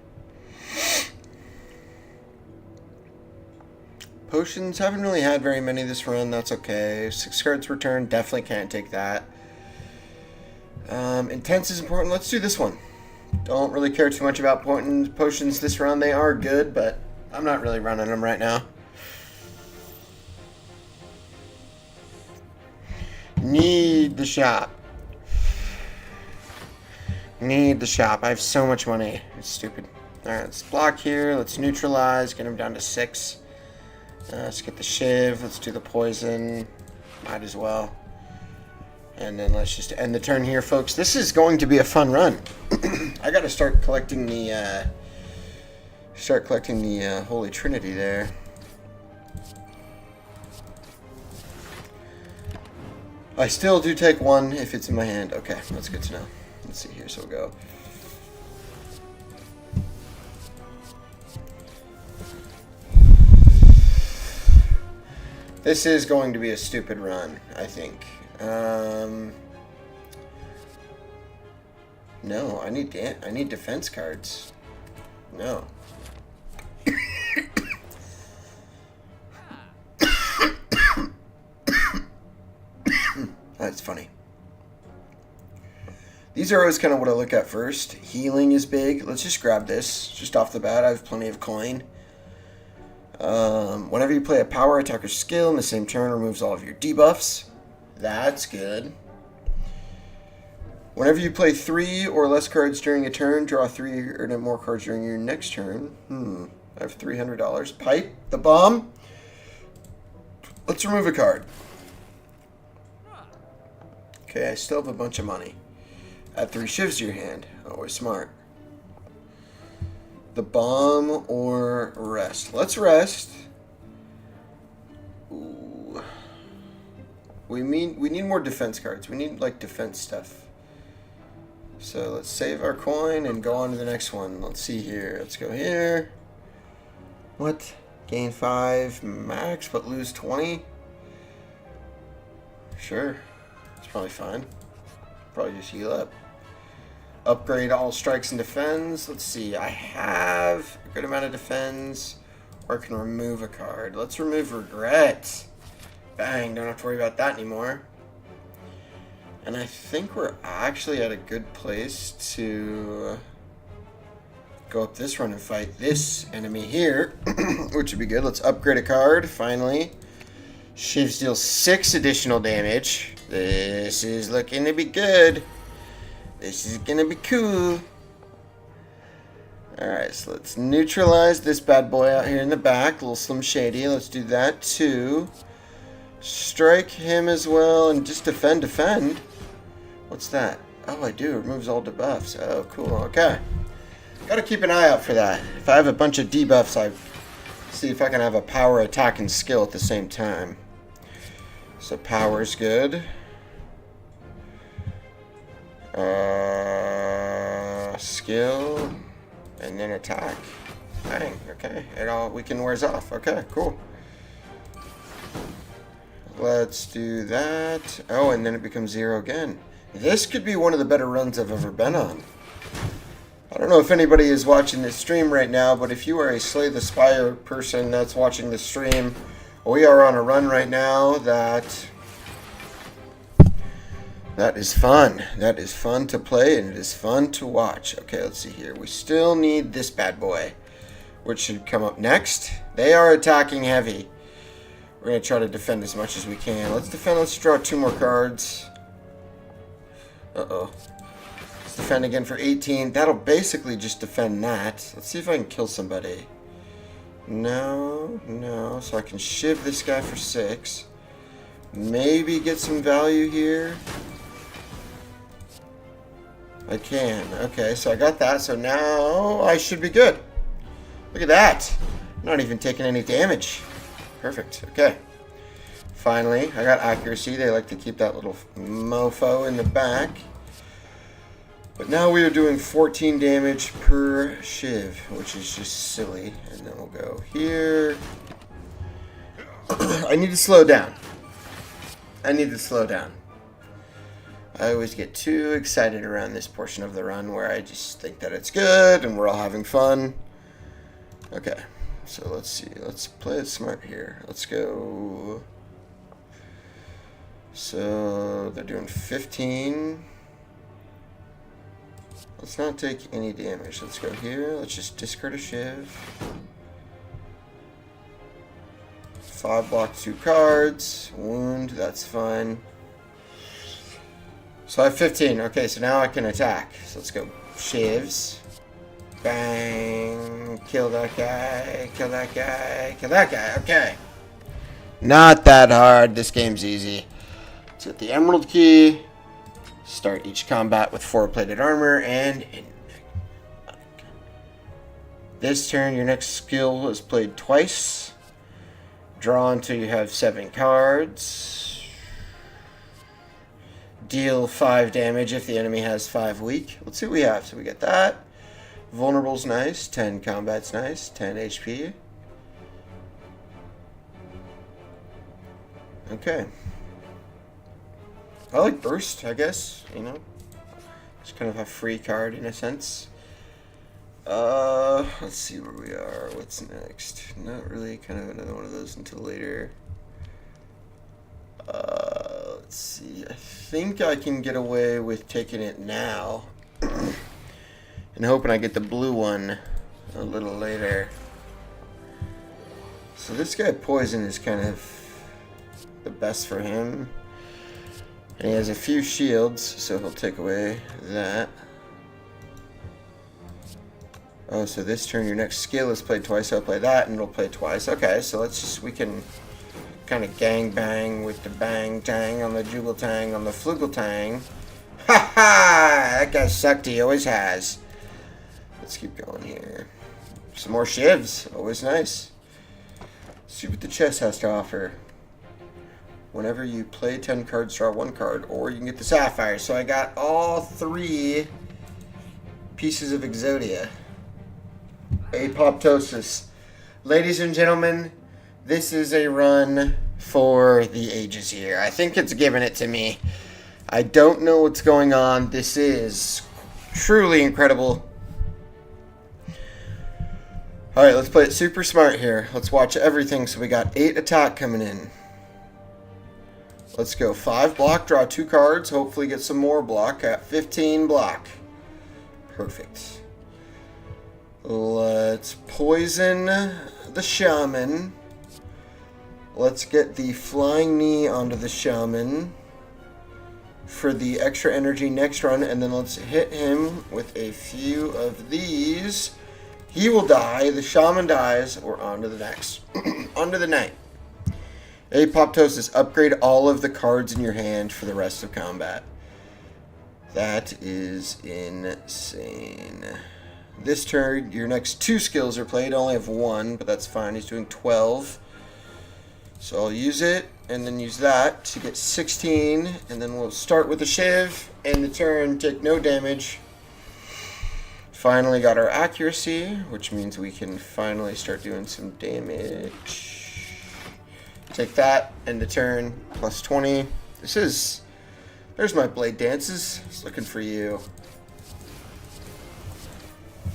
Potions, haven't really had very many this run. That's okay. 6 cards return, definitely can't take that. Intense is important. Let's do this one. Don't really care too much about potions this round. They are good, but I'm not really running them right now. Need the shop. Need the shop. I have so much money. It's stupid. Alright, let's block here. Let's neutralize. Get him down to 6. Let's get the shiv. Let's do the poison. Might as well. And then let's just end the turn here, folks. This is going to be a fun run. I got to start collecting the Holy Trinity there. I still do take 1 if it's in my hand. Okay, that's good to know. Let's see here. So we'll go. This is going to be a stupid run, I think. No, I need defense cards. No. That's funny. These are always kind of what I look at first. Healing is big. Let's just grab this. Just off the bat, I have plenty of coin. Whenever you play a power attack or skill in the same turn, removes all of your debuffs. That's good. Whenever you play 3 or less cards during a turn, draw 3 or more cards during your next turn. I have $300. Pipe, the bomb. Let's remove a card. Okay, I still have a bunch of money. Add 3 shivs to your hand. Always smart. The bomb or rest. Let's rest. Ooh. We need more defense cards. We need like defense stuff. So let's save our coin and go on to the next one. Let's see here. Let's go here. What? Gain 5 max but lose 20? Sure. It's probably fine. Probably just heal up. Upgrade all strikes and defends. Let's see. I have a good amount of defense. Or I can remove a card. Let's remove regret. Bang. Don't have to worry about that anymore. And I think we're actually at a good place to go up this run and fight this enemy here. Which would be good. Let's upgrade a card. Finally. Shivs deals 6 additional damage. This is looking to be good. This is gonna be cool. Alright, so let's neutralize this bad boy out here in the back. A little Slim Shady. Let's do that too. Strike him as well and just defend. What's that? Oh, I do. It removes all debuffs. Oh, cool. Okay. Gotta keep an eye out for that. If I have a bunch of debuffs, I see if I can have a power, attack, and skill at the same time. So power's good. Skill, and then attack. Bang. Okay. It all weaken wears off. Okay. Cool. Let's do that. Oh, and then it becomes 0 again. This could be one of the better runs I've ever been on. I don't know if anybody is watching this stream right now, but if you are a Slay the Spire person that's watching the stream, we are on a run right now that is fun. That is fun to play, and it is fun to watch. Okay, let's see here. We still need this bad boy, which should come up next. They are attacking heavy. We're going to try to defend as much as we can. Let's defend. Let's draw 2 more cards. Uh-oh. Let's defend again for 18. That'll basically just defend that. Let's see if I can kill somebody. No. So I can shiv this guy for 6. Maybe get some value here. I can. Okay, so I got that. So now I should be good. Look at that. I'm not even taking any damage. Perfect. Okay. Finally, I got accuracy. They like to keep that little mofo in the back. But now we are doing 14 damage per shiv, which is just silly. And then we'll go here. I need to slow down. I always get too excited around this portion of the run where I just think that it's good and we're all having fun. Okay, so let's see. Let's play it smart here. Let's go. So they're doing 15. Let's not take any damage. Let's go here. Let's just discard a shiv. 5 block 2 cards. Wound, that's fine. So I have 15. Okay, so now I can attack. So let's go shivs. Bang. Kill that guy. Kill that guy. Kill that guy. Okay. Not that hard. This game's easy. Let's get the emerald key. Start each combat with 4 plated armor and this turn your next skill is played twice. Draw until you have 7 cards. Deal 5 damage if the enemy has 5 weak. Let's see what we have. So we get that. Vulnerable's nice. 10 combat's nice. 10 HP. Okay. I like burst, I guess, you know. It's kind of a free card in a sense. Let's see where we are. What's next? Not really, kind of another one of those until later. Let's see. I think I can get away with taking it now. And hoping I get the blue one a little later. So this guy Poison is kind of the best for him. And he has a few shields, so he'll take away that. Oh, so this turn your next skill is played twice, so I'll play that and it'll play twice. Okay, so let's just, we can kind of gang bang with the bang tang on the juggle tang on the fluggle tang. Ha ha! That guy sucked, he always has. Let's keep going here. Some more shivs, always nice. See what the chest has to offer. Whenever you play 10 cards, draw 1 card, or you can get the Sapphire. So I got all 3 pieces of Exodia. Apoptosis. Ladies and gentlemen, this is a run for the ages here. I think it's given it to me. I don't know what's going on. This is truly incredible. Alright, let's play it super smart here. Let's watch everything. So we got 8 attack coming in. Let's go 5 block, draw 2 cards, hopefully get some more block at 15 block. Perfect. Let's poison the shaman. Let's get the flying knee onto the shaman for the extra energy next run, and then let's hit him with a few of these. He will die, the shaman dies, we're on to the next. On to the night. Apoptosis. Upgrade all of the cards in your hand for the rest of combat. That is insane. This turn, your next 2 skills are played. I only have 1, but that's fine. He's doing 12. So I'll use it, and then use that to get 16. And then we'll start with the shiv, and the turn, take no damage. Finally got our accuracy, which means we can finally start doing some damage. Take that, end the turn, plus 20. There's my blade dances. Just looking for you.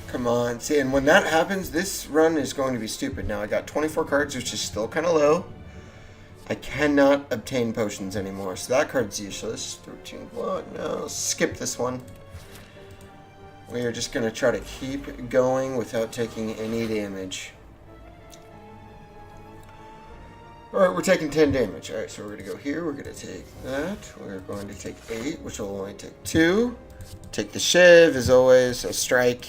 Come on. See, and when that happens, this run is going to be stupid. Now, I got 24 cards, which is still kind of low. I cannot obtain potions anymore, so that card's useless. 13 block. No, skip this one. We are just going to try to keep going without taking any damage. Alright, we're taking 10 damage. Alright, so we're going to go here. We're going to take that. We're going to take 8, which will only take 2. Take the shiv, as always, a strike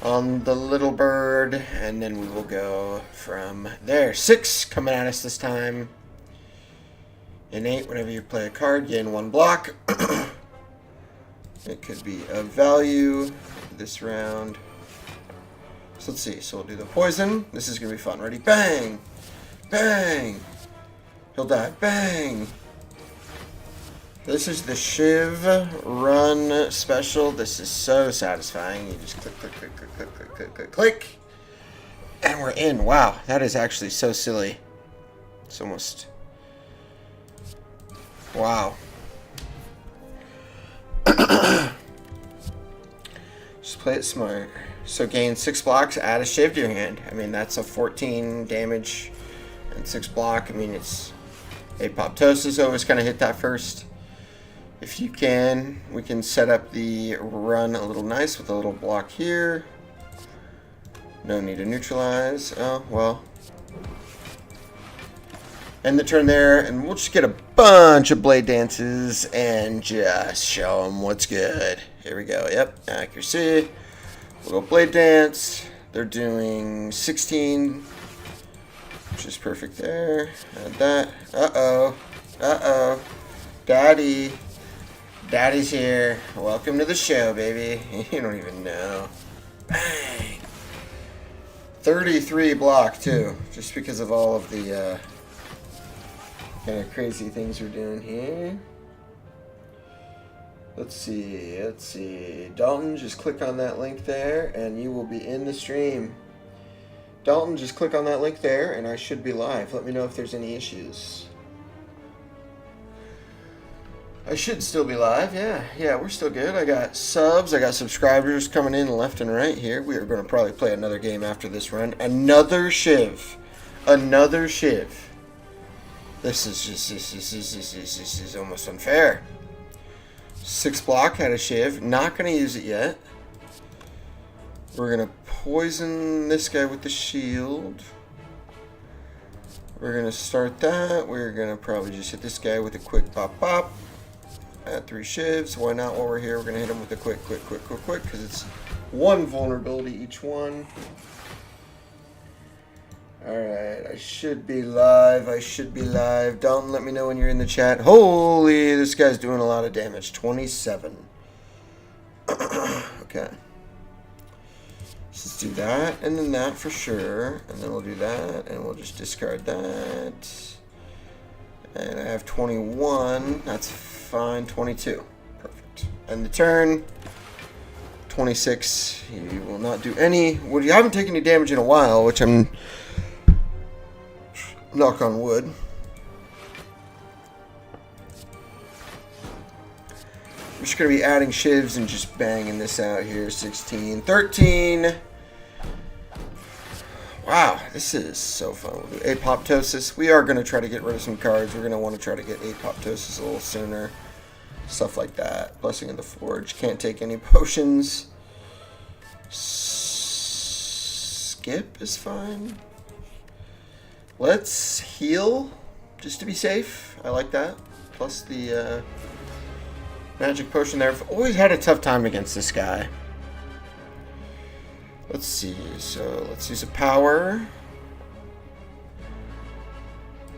on the little bird. And then we will go from there. 6 coming at us this time. And 8, whenever you play a card, gain 1 block. It could be of value this round. So let's see. So we'll do the poison. This is going to be fun. Ready? Bang! Bang! He'll die. Bang! This is the Shiv run special. This is so satisfying. You just click, click, click, click, click, click, click, click, click. And we're in. Wow, that is actually so silly. It's almost... Wow. Just play it smart. So gain 6 blocks, add a Shiv to your hand. I mean, that's a 14 damage and 6 block. I mean, it's... Apoptosis, always kind of hit that first. If you can, we can set up the run a little nice with a little block here. No need to neutralize. Oh, well. End the turn there, and we'll just get a bunch of blade dances and just show them what's good. Here we go. Yep, accuracy. We'll go blade dance. They're doing 16, which is perfect there. Add that. Uh-oh. Uh-oh. Daddy. Daddy's here. Welcome to the show, baby. You don't even know. Bang. 33 block, too. Just because of all of the kind of crazy things we're doing here. Let's see. Let's see. Dalton, just click on that link there, and you will be in the stream. Dalton, just click on that link there, and I should be live. Let me know if there's any issues. I should still be live, yeah, we're still good. I got subs, I got subscribers coming in left and right here. We are going to probably play another game after this run. Another Shiv. Another Shiv. This is almost unfair. 6 block, had a Shiv. Not going to use it yet. We're going to poison this guy with the shield. We're going to start that. We're going to probably just hit this guy with a quick pop pop. Add 3 Shivs. Why not while we're here? We're going to hit him with a quick, because it's 1 vulnerability each one. Alright, I should be live. Dalton, let me know when you're in the chat. Holy, this guy's doing a lot of damage. 27. Okay. Let's do that, and then that for sure. And then we'll do that, and we'll just discard that. And I have 21. That's fine. 22. Perfect. End the turn. 26. You will not do any... Well, you haven't taken any damage in a while, which I'm... Knock on wood. I'm just going to be adding Shivs and just banging this out here. 16. 13. Wow, this is so fun. We'll do Apoptosis. We are going to try to get rid of some cards. We're going to want to try to get Apoptosis a little sooner. Stuff like that. Blessing of the Forge. Can't take any potions. Skip is fine. Let's heal, just to be safe. I like that. Plus the magic potion there. I've always had a tough time against this guy. Let's see, so let's use a power.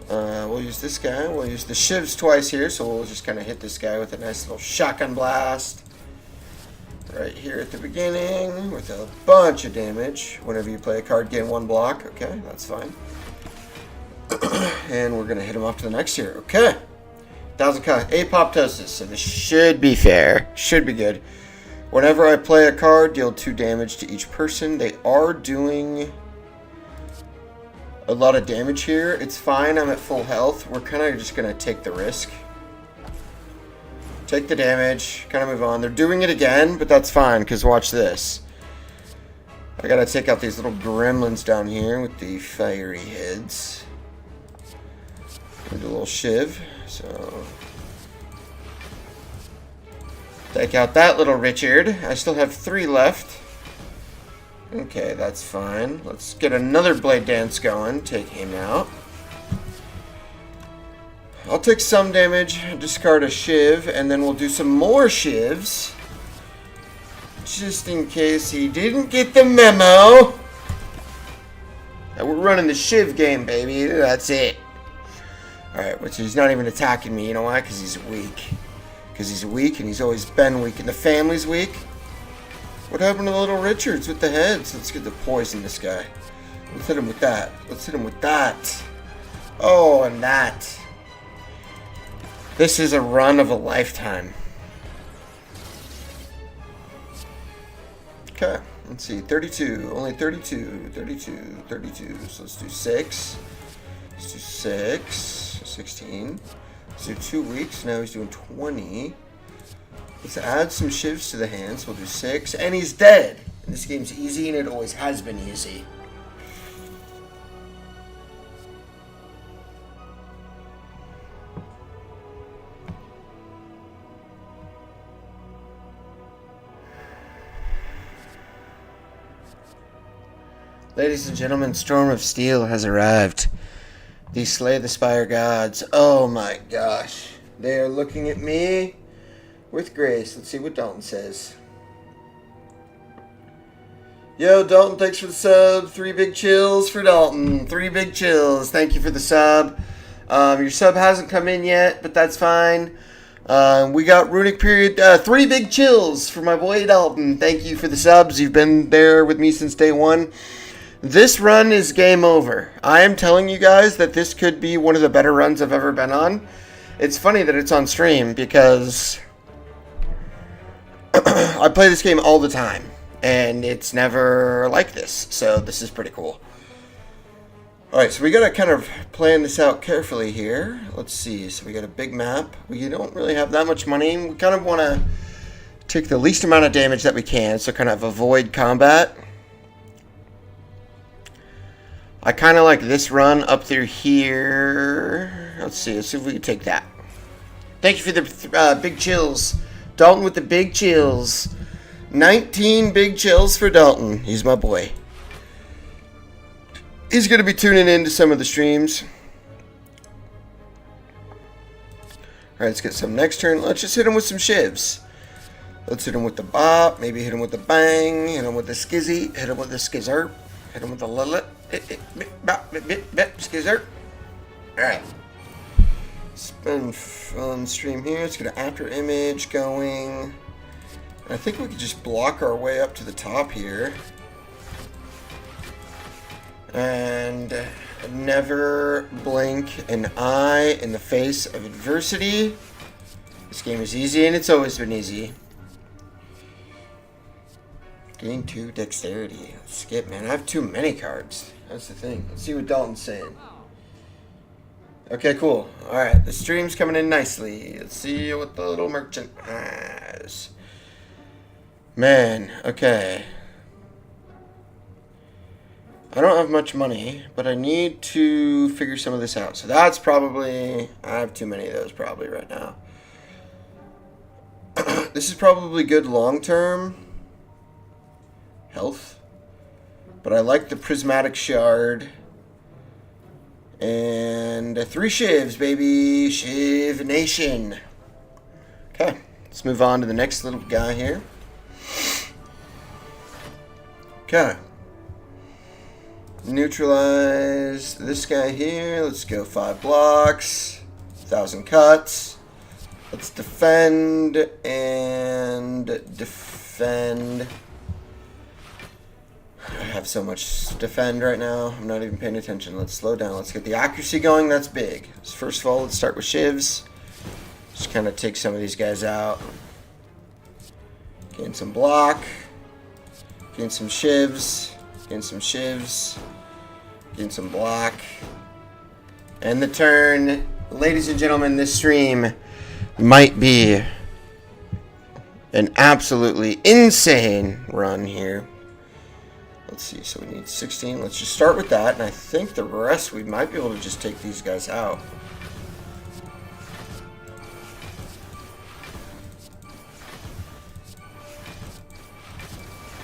We'll use this guy. We'll use the Shivs twice here, so we'll just kind of hit this guy with a nice little shotgun blast. Right here at the beginning with a bunch of damage. Whenever you play a card, gain 1 block. Okay, that's fine. And we're going to hit him off to the next here. Okay. 1000k. Apoptosis. So this should be fair. Should be good. Whenever I play a card, deal 2 damage to each person. They are doing a lot of damage here. It's fine. I'm at full health. We're kind of just going to take the risk. Take the damage. Kind of move on. They're doing it again, but that's fine, because watch this. I got to take out these little gremlins down here with the fiery heads. Do a little Shiv. So... take out that little Richard. I still have 3 left. Okay, that's fine. Let's get another Blade Dance going. Take him out. I'll take some damage, discard a Shiv, and then we'll do some more Shivs. Just in case he didn't get the memo. We're running the Shiv game, baby. That's it. Alright, which he's not even attacking me. You know why? Because he's weak. Because he's weak, and he's always been weak. And the family's weak. What happened to the little Richards with the heads? Let's get to poison this guy. Let's hit him with that. Let's hit him with that. Oh, and that. This is a run of a lifetime. Okay, let's see. 32. Only 32. 32. 32. So let's do 6. Let's do 6. 16. Let's do 2 weeks. Now he's doing 20. Let's add some shivs to the hands. We'll do 6. And he's dead. And this game's easy, and it always has been easy. Ladies and gentlemen, Storm of Steel has arrived. The Slay the Spire gods. Oh my gosh. They are looking at me with grace. Let's see what Dalton says. Yo, Dalton, thanks for the sub. 3 big chills for Dalton. 3 big chills. Thank you for the sub. Your sub hasn't come in yet, but that's fine. We got Runic Period. 3 big chills for my boy Dalton. Thank you for the subs. You've been there with me since day 1. This run is game over. I am telling you guys that this could be one of the better runs I've ever been on. It's funny that it's on stream because I play this game all the time, and it's never like this, so this is pretty cool. Alright, so we gotta kind of plan this out carefully here. Let's see, so we got a big map. We don't really have that much money. We kind of want to take the least amount of damage that we can, so kind of avoid combat. I kind of like this run up through here. Let's see if we can take that. Thank you for the big chills. Dalton with the big chills. 19 big chills for Dalton. He's my boy. He's going to be tuning in to some of the streams. Alright, let's get some next turn. Let's just hit him with some shivs. Let's hit him with the bop. Maybe hit him with the bang. Hit him with the skizzy. Hit him with the skizzer. Hit him with the lillet. Skizzer. Alright. Spin on stream here. Let's get an after image going. I think we could just block our way up to the top here. And never blink an eye in the face of adversity. This game is easy, and it's always been easy. Gain 2 dexterity. Let's skip, man. I have too many cards. That's the thing. Let's see what Dalton's saying. Okay, cool. Alright, the stream's coming in nicely. Let's see what the little merchant has. Man, okay. I don't have much money, but I need to figure some of this out. So that's probably... I have too many of those probably right now. This is probably good long-term health. But I like the prismatic shard. And 3 shivs, baby. Shiv Nation. Okay, let's move on to the next little guy here. Okay. Neutralize this guy here. Let's go 5 blocks. 1,000 cuts. Let's defend and defend. I have so much defend right now. I'm not even paying attention. Let's slow down. Let's get the accuracy going. That's big. So first of all, let's start with shivs. Just kind of take some of these guys out. Gain some block. Gain some shivs. Gain some shivs. Gain some block. And the turn. Ladies and gentlemen, this stream might be an absolutely insane run here. Let's see, so we need 16. Let's just start with that, and I think the rest we might be able to just take these guys out.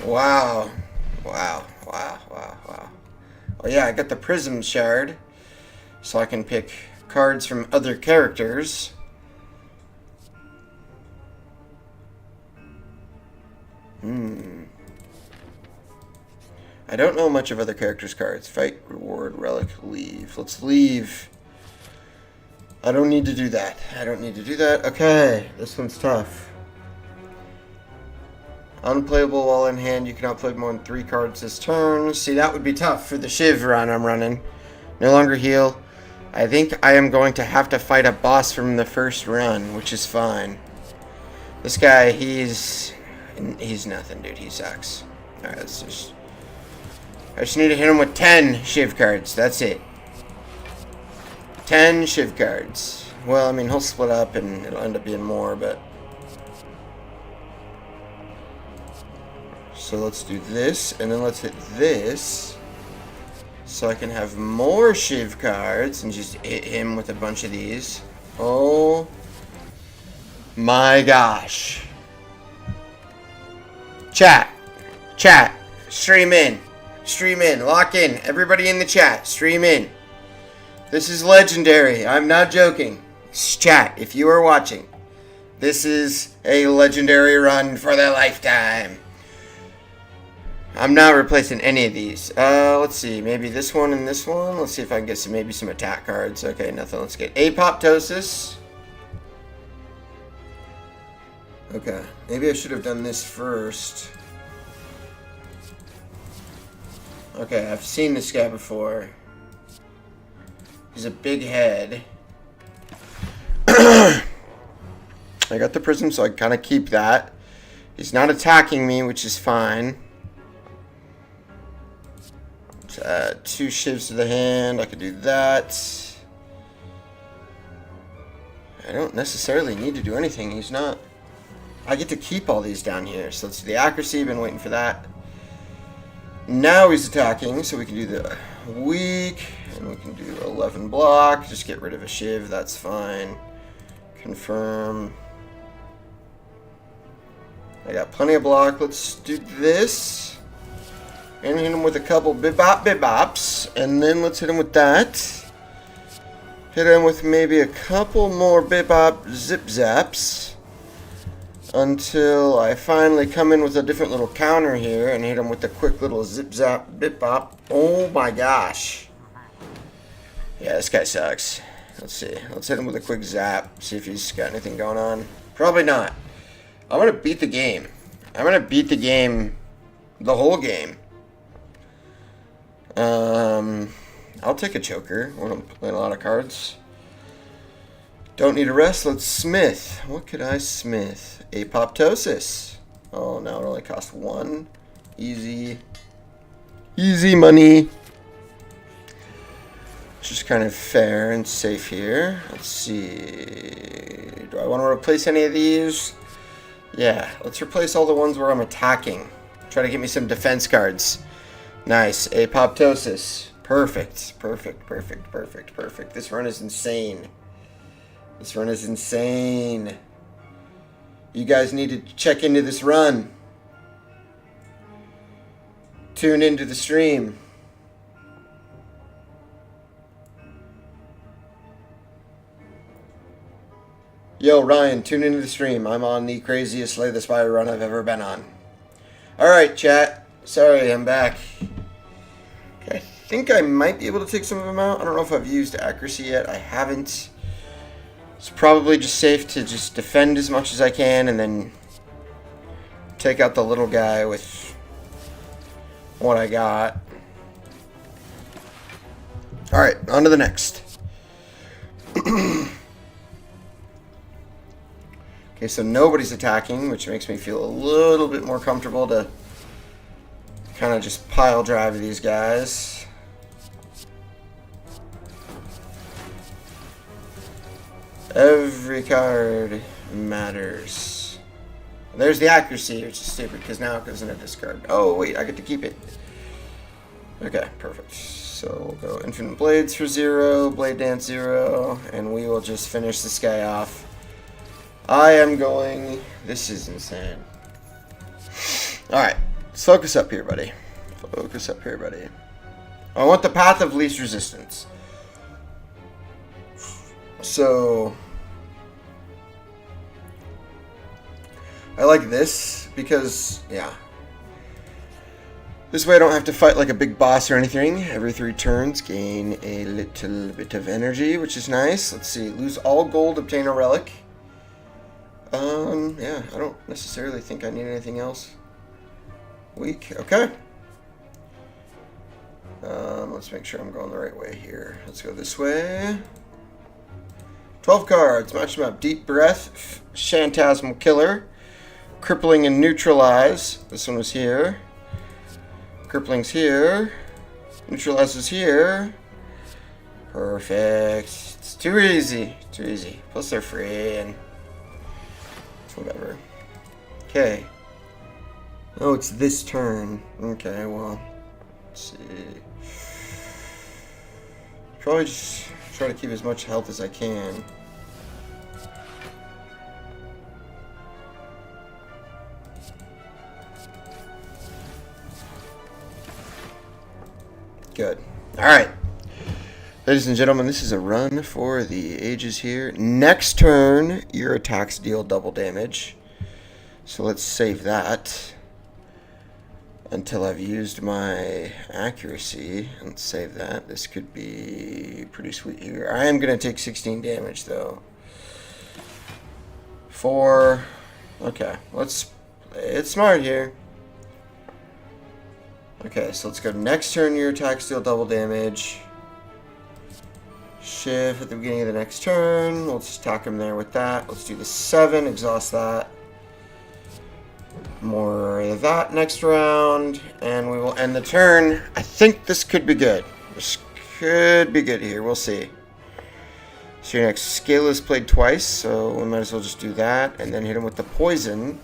Wow. Wow, wow, wow, wow. Oh yeah, I got the Prism Shard, so I can pick cards from other characters. I don't know much of other characters' cards. Fight, reward, relic, leave. Let's leave. I don't need to do that. I don't need to do that. Okay, this one's tough. Unplayable while in hand. You cannot play more than 3 cards this turn. See, that would be tough for the Shiv run I'm running. No longer heal. I think I am going to have to fight a boss from the first run, which is fine. This guy, he's nothing, dude. He sucks. Alright, let's just... I just need to hit him with 10 Shiv cards. That's it. 10 Shiv cards. Well, I mean, he'll split up and it'll end up being more, but... So let's do this, and then let's hit this. So I can have more Shiv cards and just hit him with a bunch of these. Oh my gosh. Chat. Stream in. Lock in. Everybody in the chat. Stream in. This is legendary. I'm not joking. Chat, if you are watching, this is a legendary run for the lifetime. I'm not replacing any of these. Let's see. Maybe this one and this one. Let's see if I can get some attack cards. Okay, nothing. Let's get Apoptosis. Okay. Maybe I should have done this first. Okay, I've seen this guy before. He's a big head. I got the prism, so I kind of keep that. He's not attacking me, which is fine. 2 shivs to the hand. I could do that. I don't necessarily need to do anything. He's not... I get to keep all these down here. So let's do the accuracy. Been waiting for that. Now he's attacking, so we can do the weak. And we can do 11 block. Just get rid of a shiv. That's fine. Confirm. I got plenty of block. Let's do this. And hit him with a couple bibops. And then let's hit him with that. Hit him with maybe a couple more bibop zip zaps. Until I finally come in with a different little counter here. And hit him with a quick little zip zap bibop. Oh my gosh. Yeah, this guy sucks. Let's see. Let's hit him with a quick zap. See if he's got anything going on. Probably not. I'm going to beat the game. I'm going to beat the game. The whole game. I'll take a choker when I'm playing a lot of cards. Don't need a rest. Let's smith. What could I smith? Apoptosis. Oh, now it only costs 1. Easy. Easy money. Just kind of fair and safe here. Let's see. Do I want to replace any of these? Yeah, let's replace all the ones where I'm attacking. Try to get me some defense cards. Nice. Apoptosis. Perfect. Perfect. This run is insane. You guys need to check into this run. Tune into the stream. Yo, Ryan, tune into the stream. I'm on the craziest Slay the Spire run I've ever been on. Alright, chat. Sorry, I'm back. Okay, I think I might be able to take some of them out. I don't know if I've used accuracy yet. I haven't. It's probably just safe to just defend as much as I can and then take out the little guy with what I got. Alright, on to the next. Okay, so nobody's attacking, which makes me feel a little bit more comfortable to kind of just pile drive these guys. Every card matters. There's the accuracy, which is stupid because now it goes in a discard. Oh, wait, I get to keep it. Okay, perfect. So we'll go Infinite Blades for 0, Blade Dance 0, and we will just finish this guy off. I am going... This is insane. Alright, let's focus up here, buddy. I want the path of least resistance. So... I like this because, yeah. This way I don't have to fight like a big boss or anything. Every 3 turns, gain a little bit of energy, which is nice. Let's see. Lose all gold, obtain a relic. Yeah, I don't necessarily think I need anything else. Weak, okay. Let's make sure I'm going the right way here. Let's go this way. 12 cards. Match them up. Deep Breath, Phantasmal Killer, Crippling and Neutralize. This one was here. Crippling's here. Neutralize is here. Perfect. It's too easy. Too easy. Plus they're free and whatever. Okay. Oh, it's this turn. Okay, well, let's see. Probably just try to keep as much health as I can. Good. Alright. Ladies and gentlemen, this is a run for the ages here. Next turn, your attacks deal double damage. So let's save that until I've used my accuracy. Let's save that. This could be pretty sweet here. I am going to take 16 damage, though. 4. Okay, let's play it smart here. Okay, so let's go next turn, your attacks deal double damage. Shift at the beginning of the next turn. We'll just attack him there with that. Let's do the 7, exhaust that. More of that next round, and we will end the turn. I think this could be good. This could be good here. We'll see. So your next skill is played twice, so we might as well just do that, and then hit him with the poison.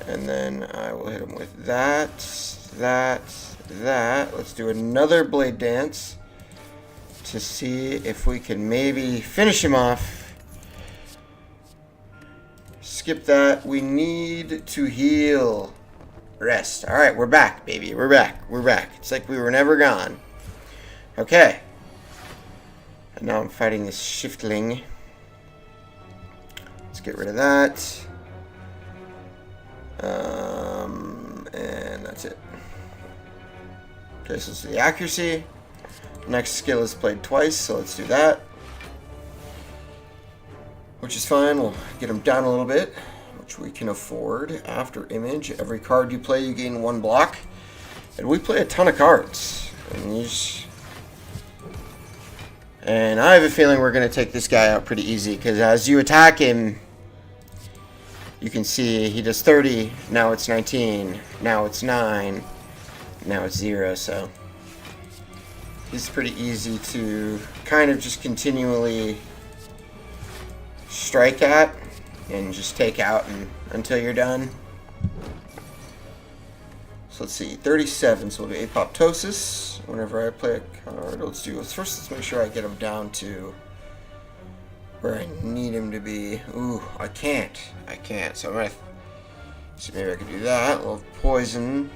And then I will hit him with that, that. Let's do another Blade Dance to see if we can maybe finish him off. Skip that. We need to heal. Rest. Alright, we're back, baby. We're back. We're back. It's like we were never gone. Okay. And now I'm fighting this shiftling. Let's get rid of that. And that's it. Okay, so it's the accuracy. Next skill is played twice, so let's do that. Which is fine. We'll get him down a little bit, which we can afford. After image, every card you play, you gain 1 block. And we play a ton of cards. And I have a feeling we're going to take this guy out pretty easy, because as you attack him, you can see he does 30, now it's 19, now it's 9, now it's 0, so he's pretty easy to kind of just continually strike at and just take out until you're done. So let's see, 37, so we'll do Apoptosis whenever I play a card. Let's make sure I get him down to where I need him to be. Ooh, I can't, so I'm gonna see, maybe I can do that. A little poison,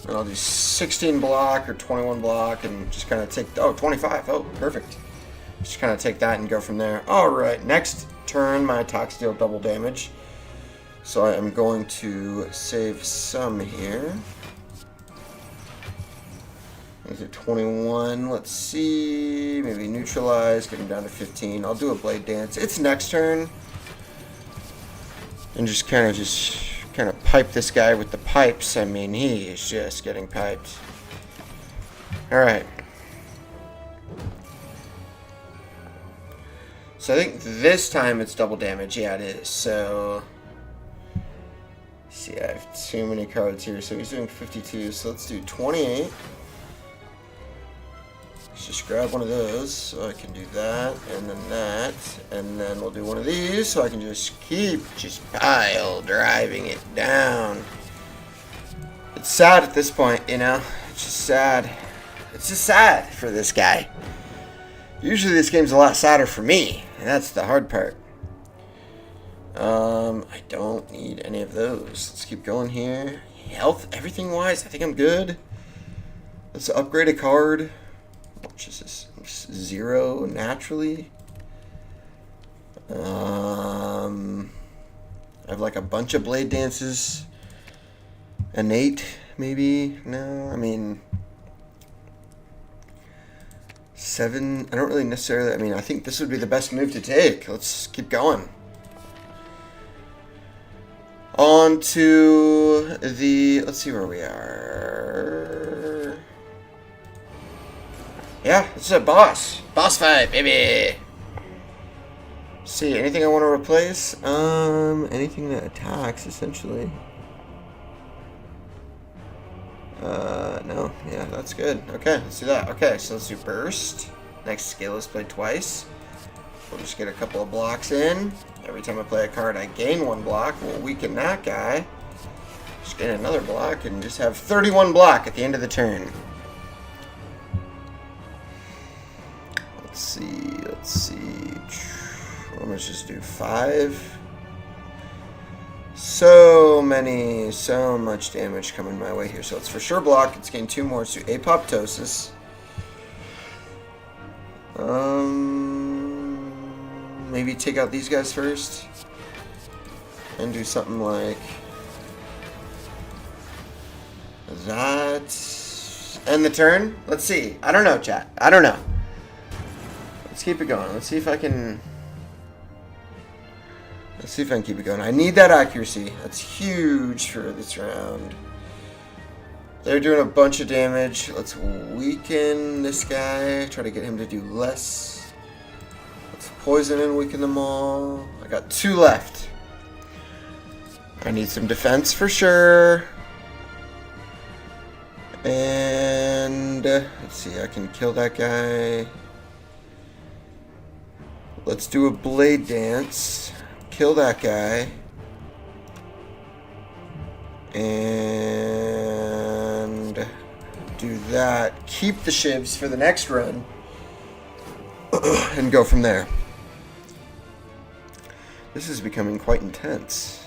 and I'll do 16 block or 21 block and just kind of take, 25, oh, perfect. Just kind of take that and go from there. Alright, next turn, my attacks deal double damage. So I am going to save some here. Is it 21? Let's see. Maybe neutralize, get him down to 15. I'll do a Blade Dance. It's next turn. And just kind of pipe this guy with the pipes. I mean, he is just getting piped. Alright. So I think this time it's double damage. Yeah, it is. So, see, I have too many cards here. So he's doing 52. So let's do 28. Let's just grab one of those so I can do that, and then that, and then we'll do one of these so I can just keep pile driving it down. It's sad at this point, you know. It's just sad. It's just sad for this guy. Usually this game's a lot sadder for me, and that's the hard part. I don't need any of those. Let's keep going here. Health, everything wise, I think I'm good. Let's upgrade a card. Which is this? 0 naturally. I have like a bunch of Blade Dances. Innate, maybe? No, I mean 7. I don't really necessarily. I mean, I think this would be the best move to take. Let's keep going. On to the... Let's see where we are. Yeah, this is a boss. Boss fight, baby. See, anything I want to replace? Anything that attacks, essentially. No. Yeah, that's good. Okay, let's do that. Okay, so let's do burst. Next skill is play twice. We'll just get a couple of blocks in. Every time I play a card, I gain 1 block. We'll weaken that guy. Just gain another block and just have 31 block at the end of the turn. Let's see. Let's just do 5. So much damage coming my way here. So it's for sure block. It's gained 2 more. Let's do apoptosis. Maybe take out these guys first. And do something like that. End the turn? Let's see. I don't know, chat. I don't know. Let's keep it going. Let's see if I can keep it going. I need that accuracy. That's huge for this round. They're doing a bunch of damage. Let's weaken this guy. Try to get him to do less. Let's poison and weaken them all. I got 2 left. I need some defense for sure. And let's see, I can kill that guy. Let's do a blade dance. Kill that guy. And do that. Keep the shivs for the next run. And go from there. This is becoming quite intense.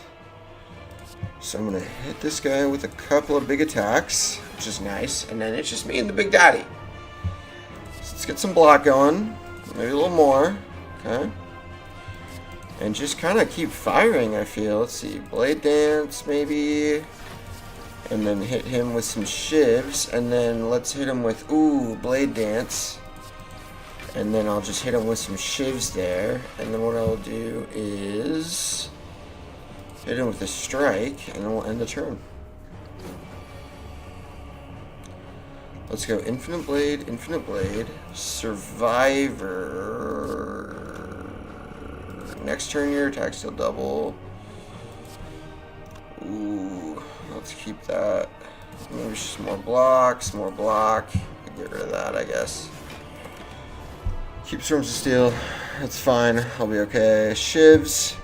So I'm going to hit this guy with a couple of big attacks, which is nice. And then it's just me and the big daddy. So let's get some block going. Maybe a little more. Okay. And just kind of keep firing, I feel. Let's see. Blade dance, maybe. And then hit him with some shivs. And then let's hit him with, blade dance. And then I'll just hit him with some shivs there. And then what I'll do is hit him with a strike. And then we'll end the turn. Let's go Infinite Blade, Survivor. Next turn your attack still double. Let's keep that. Maybe just more block. Get rid of that, I guess. Keep Storms of Steel. That's fine. I'll be okay. Shivs.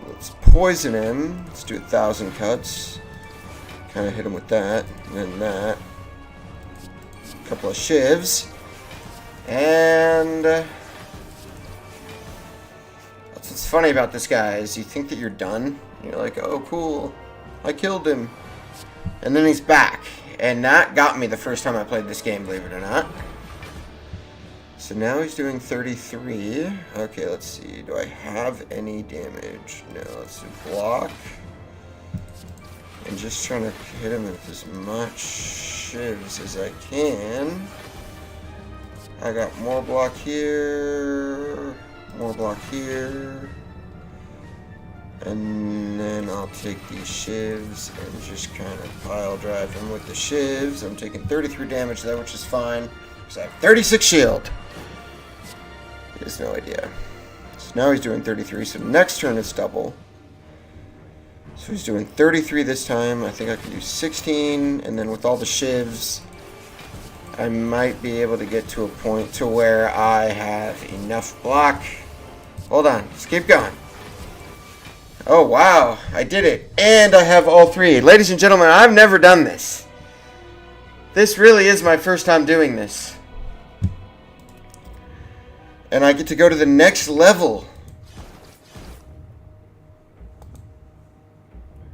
Let's poison him. Let's do 1,000 cuts. Kind of hit him with that. And then that. A couple of shivs. And that's what's funny about this guy is you think that you're done. You're like, oh, cool. I killed him. And then he's back. And that got me the first time I played this game, believe it or not. So now he's doing 33. Okay, let's see. Do I have any damage? No, let's do block. And just trying to hit him with as much shivs as I can. I got more block here. More block here. And then I'll take these shivs and just kind of pile drive him with the shivs. I'm taking 33 damage there, which is fine, because I have 36 shield. He has no idea. So now he's doing 33, so next turn it's double. So he's doing 33 this time. I think I can do 16, and then with all the shivs, I might be able to get to a point to where I have enough block. Hold on, just keep going. Oh, wow. I did it. And I have all 3. Ladies and gentlemen, I've never done this. This really is my first time doing this. And I get to go to the next level.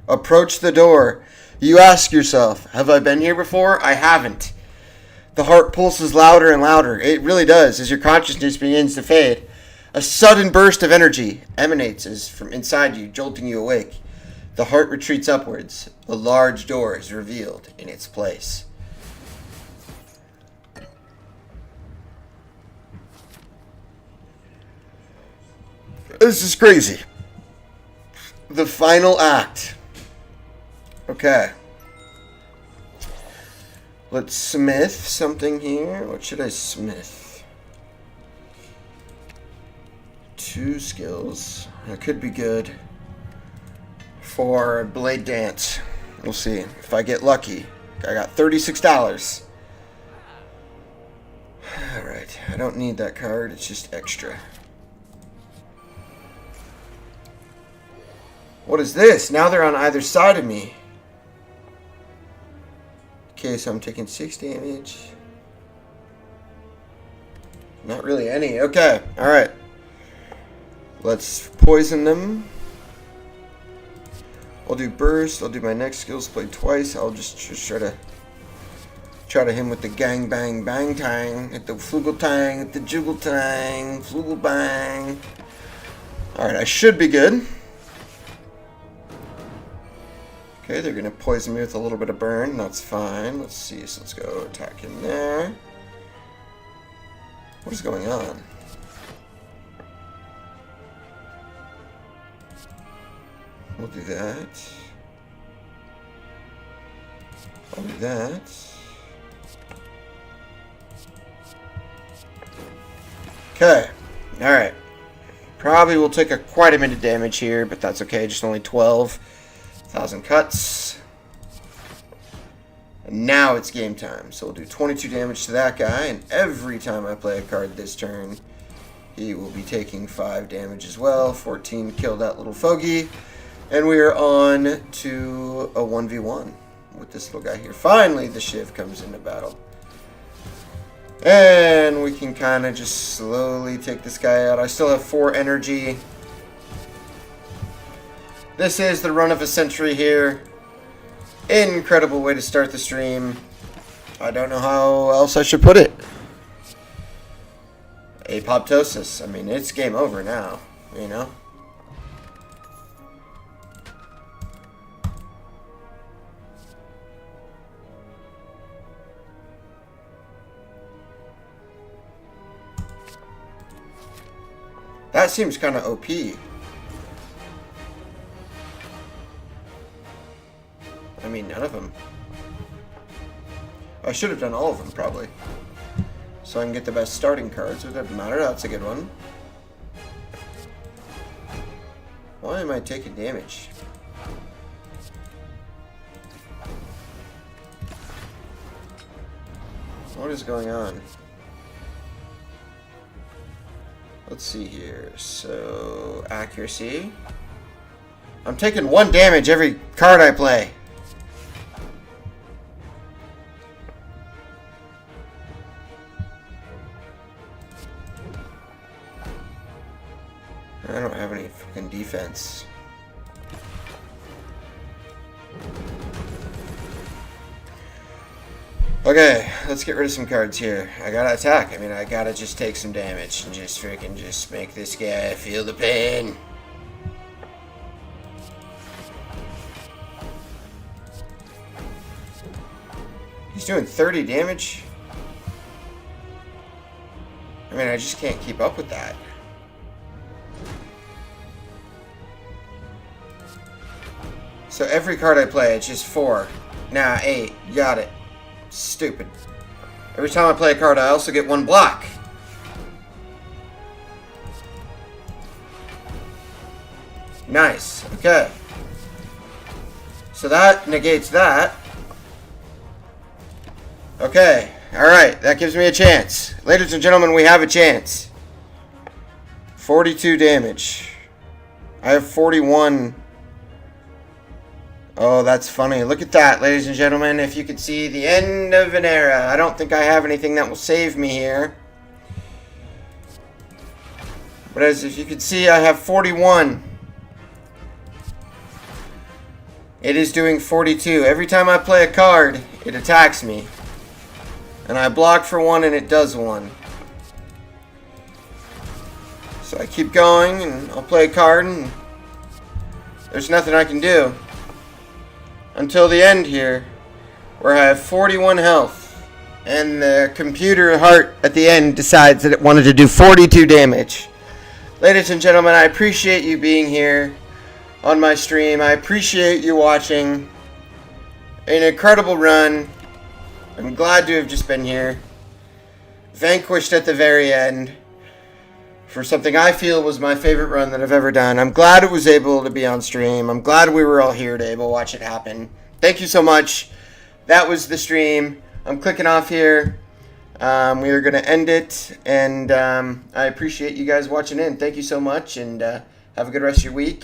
Approach the door. You ask yourself, have I been here before? I haven't. The heart pulses louder and louder. It really does as your consciousness begins to fade. A sudden burst of energy emanates as from inside you, jolting you awake. The heart retreats upwards. A large door is revealed in its place. This is crazy. The final act. Okay. Let's smith something here. What should I smith? 2 skills. That could be good for Blade Dance. We'll see if I get lucky. I got $36. Alright, I don't need that card, it's just extra. What is this? Now they're on either side of me. Okay, so I'm taking 6 damage. Not really any. Okay, alright. Let's poison them. I'll do burst. I'll do my next skills played twice. I'll just try to hit him with the gang bang bang tang. Hit the flugel tang. Hit the juggle tang. Flugel bang. Alright, I should be good. Okay, they're going to poison me with a little bit of burn. That's fine. Let's see. So let's go attack him there. What is going on? We'll do that. I'll do that. Okay. Alright. Probably will take quite a bit of damage here, but that's okay. Just only 12,000 cuts. And now it's game time. So we'll do 22 damage to that guy, and every time I play a card this turn, he will be taking 5 damage as well. 14 killed that little fogey. And we are on to a 1v1 with this little guy here. Finally, the Shiv comes into battle. And we can kind of just slowly take this guy out. I still have 4 energy. This is the run of a century here. Incredible way to start the stream. I don't know how else I should put it. Apoptosis. I mean, it's game over now, you know? That seems kind of OP. I mean, none of them. I should have done all of them, probably. So I can get the best starting cards. It doesn't matter. That's a good one. Why am I taking damage? What is going on? Let's see here. So, accuracy. I'm taking 1 damage every card I play. I don't have any fucking defense. Okay, let's get rid of some cards here. I gotta attack. I mean, I gotta just take some damage and just freaking just make this guy feel the pain. He's doing 30 damage? I mean, I just can't keep up with that. So every card I play, it's just 4. Nah, 8. Got it. Stupid. Every time I play a card, I also get 1 block. Nice. Okay. So that negates that. Okay. Alright. That gives me a chance. Ladies and gentlemen, we have a chance. 42 damage. I have 41. Oh, that's funny. Look at that, ladies and gentlemen. If you could see the end of an era. I don't think I have anything that will save me here. But as if you could see, I have 41. It is doing 42. Every time I play a card, it attacks me. And I block for 1 and it does 1. So I keep going and I'll play a card and there's nothing I can do. Until the end here, where I have 41 health, and the computer heart at the end decides that it wanted to do 42 damage. Ladies and gentlemen, I appreciate you being here. on my stream. I appreciate you watching. An incredible run. I'm glad to have just been here. Vanquished at the very end for something I feel was my favorite run that I've ever done. I'm glad it was able to be on stream. I'm glad we were all here to able to watch it happen. Thank you so much. That was the stream. I'm clicking off here. We are going to end it, and I appreciate you guys watching in. Thank you so much, and have a good rest of your week.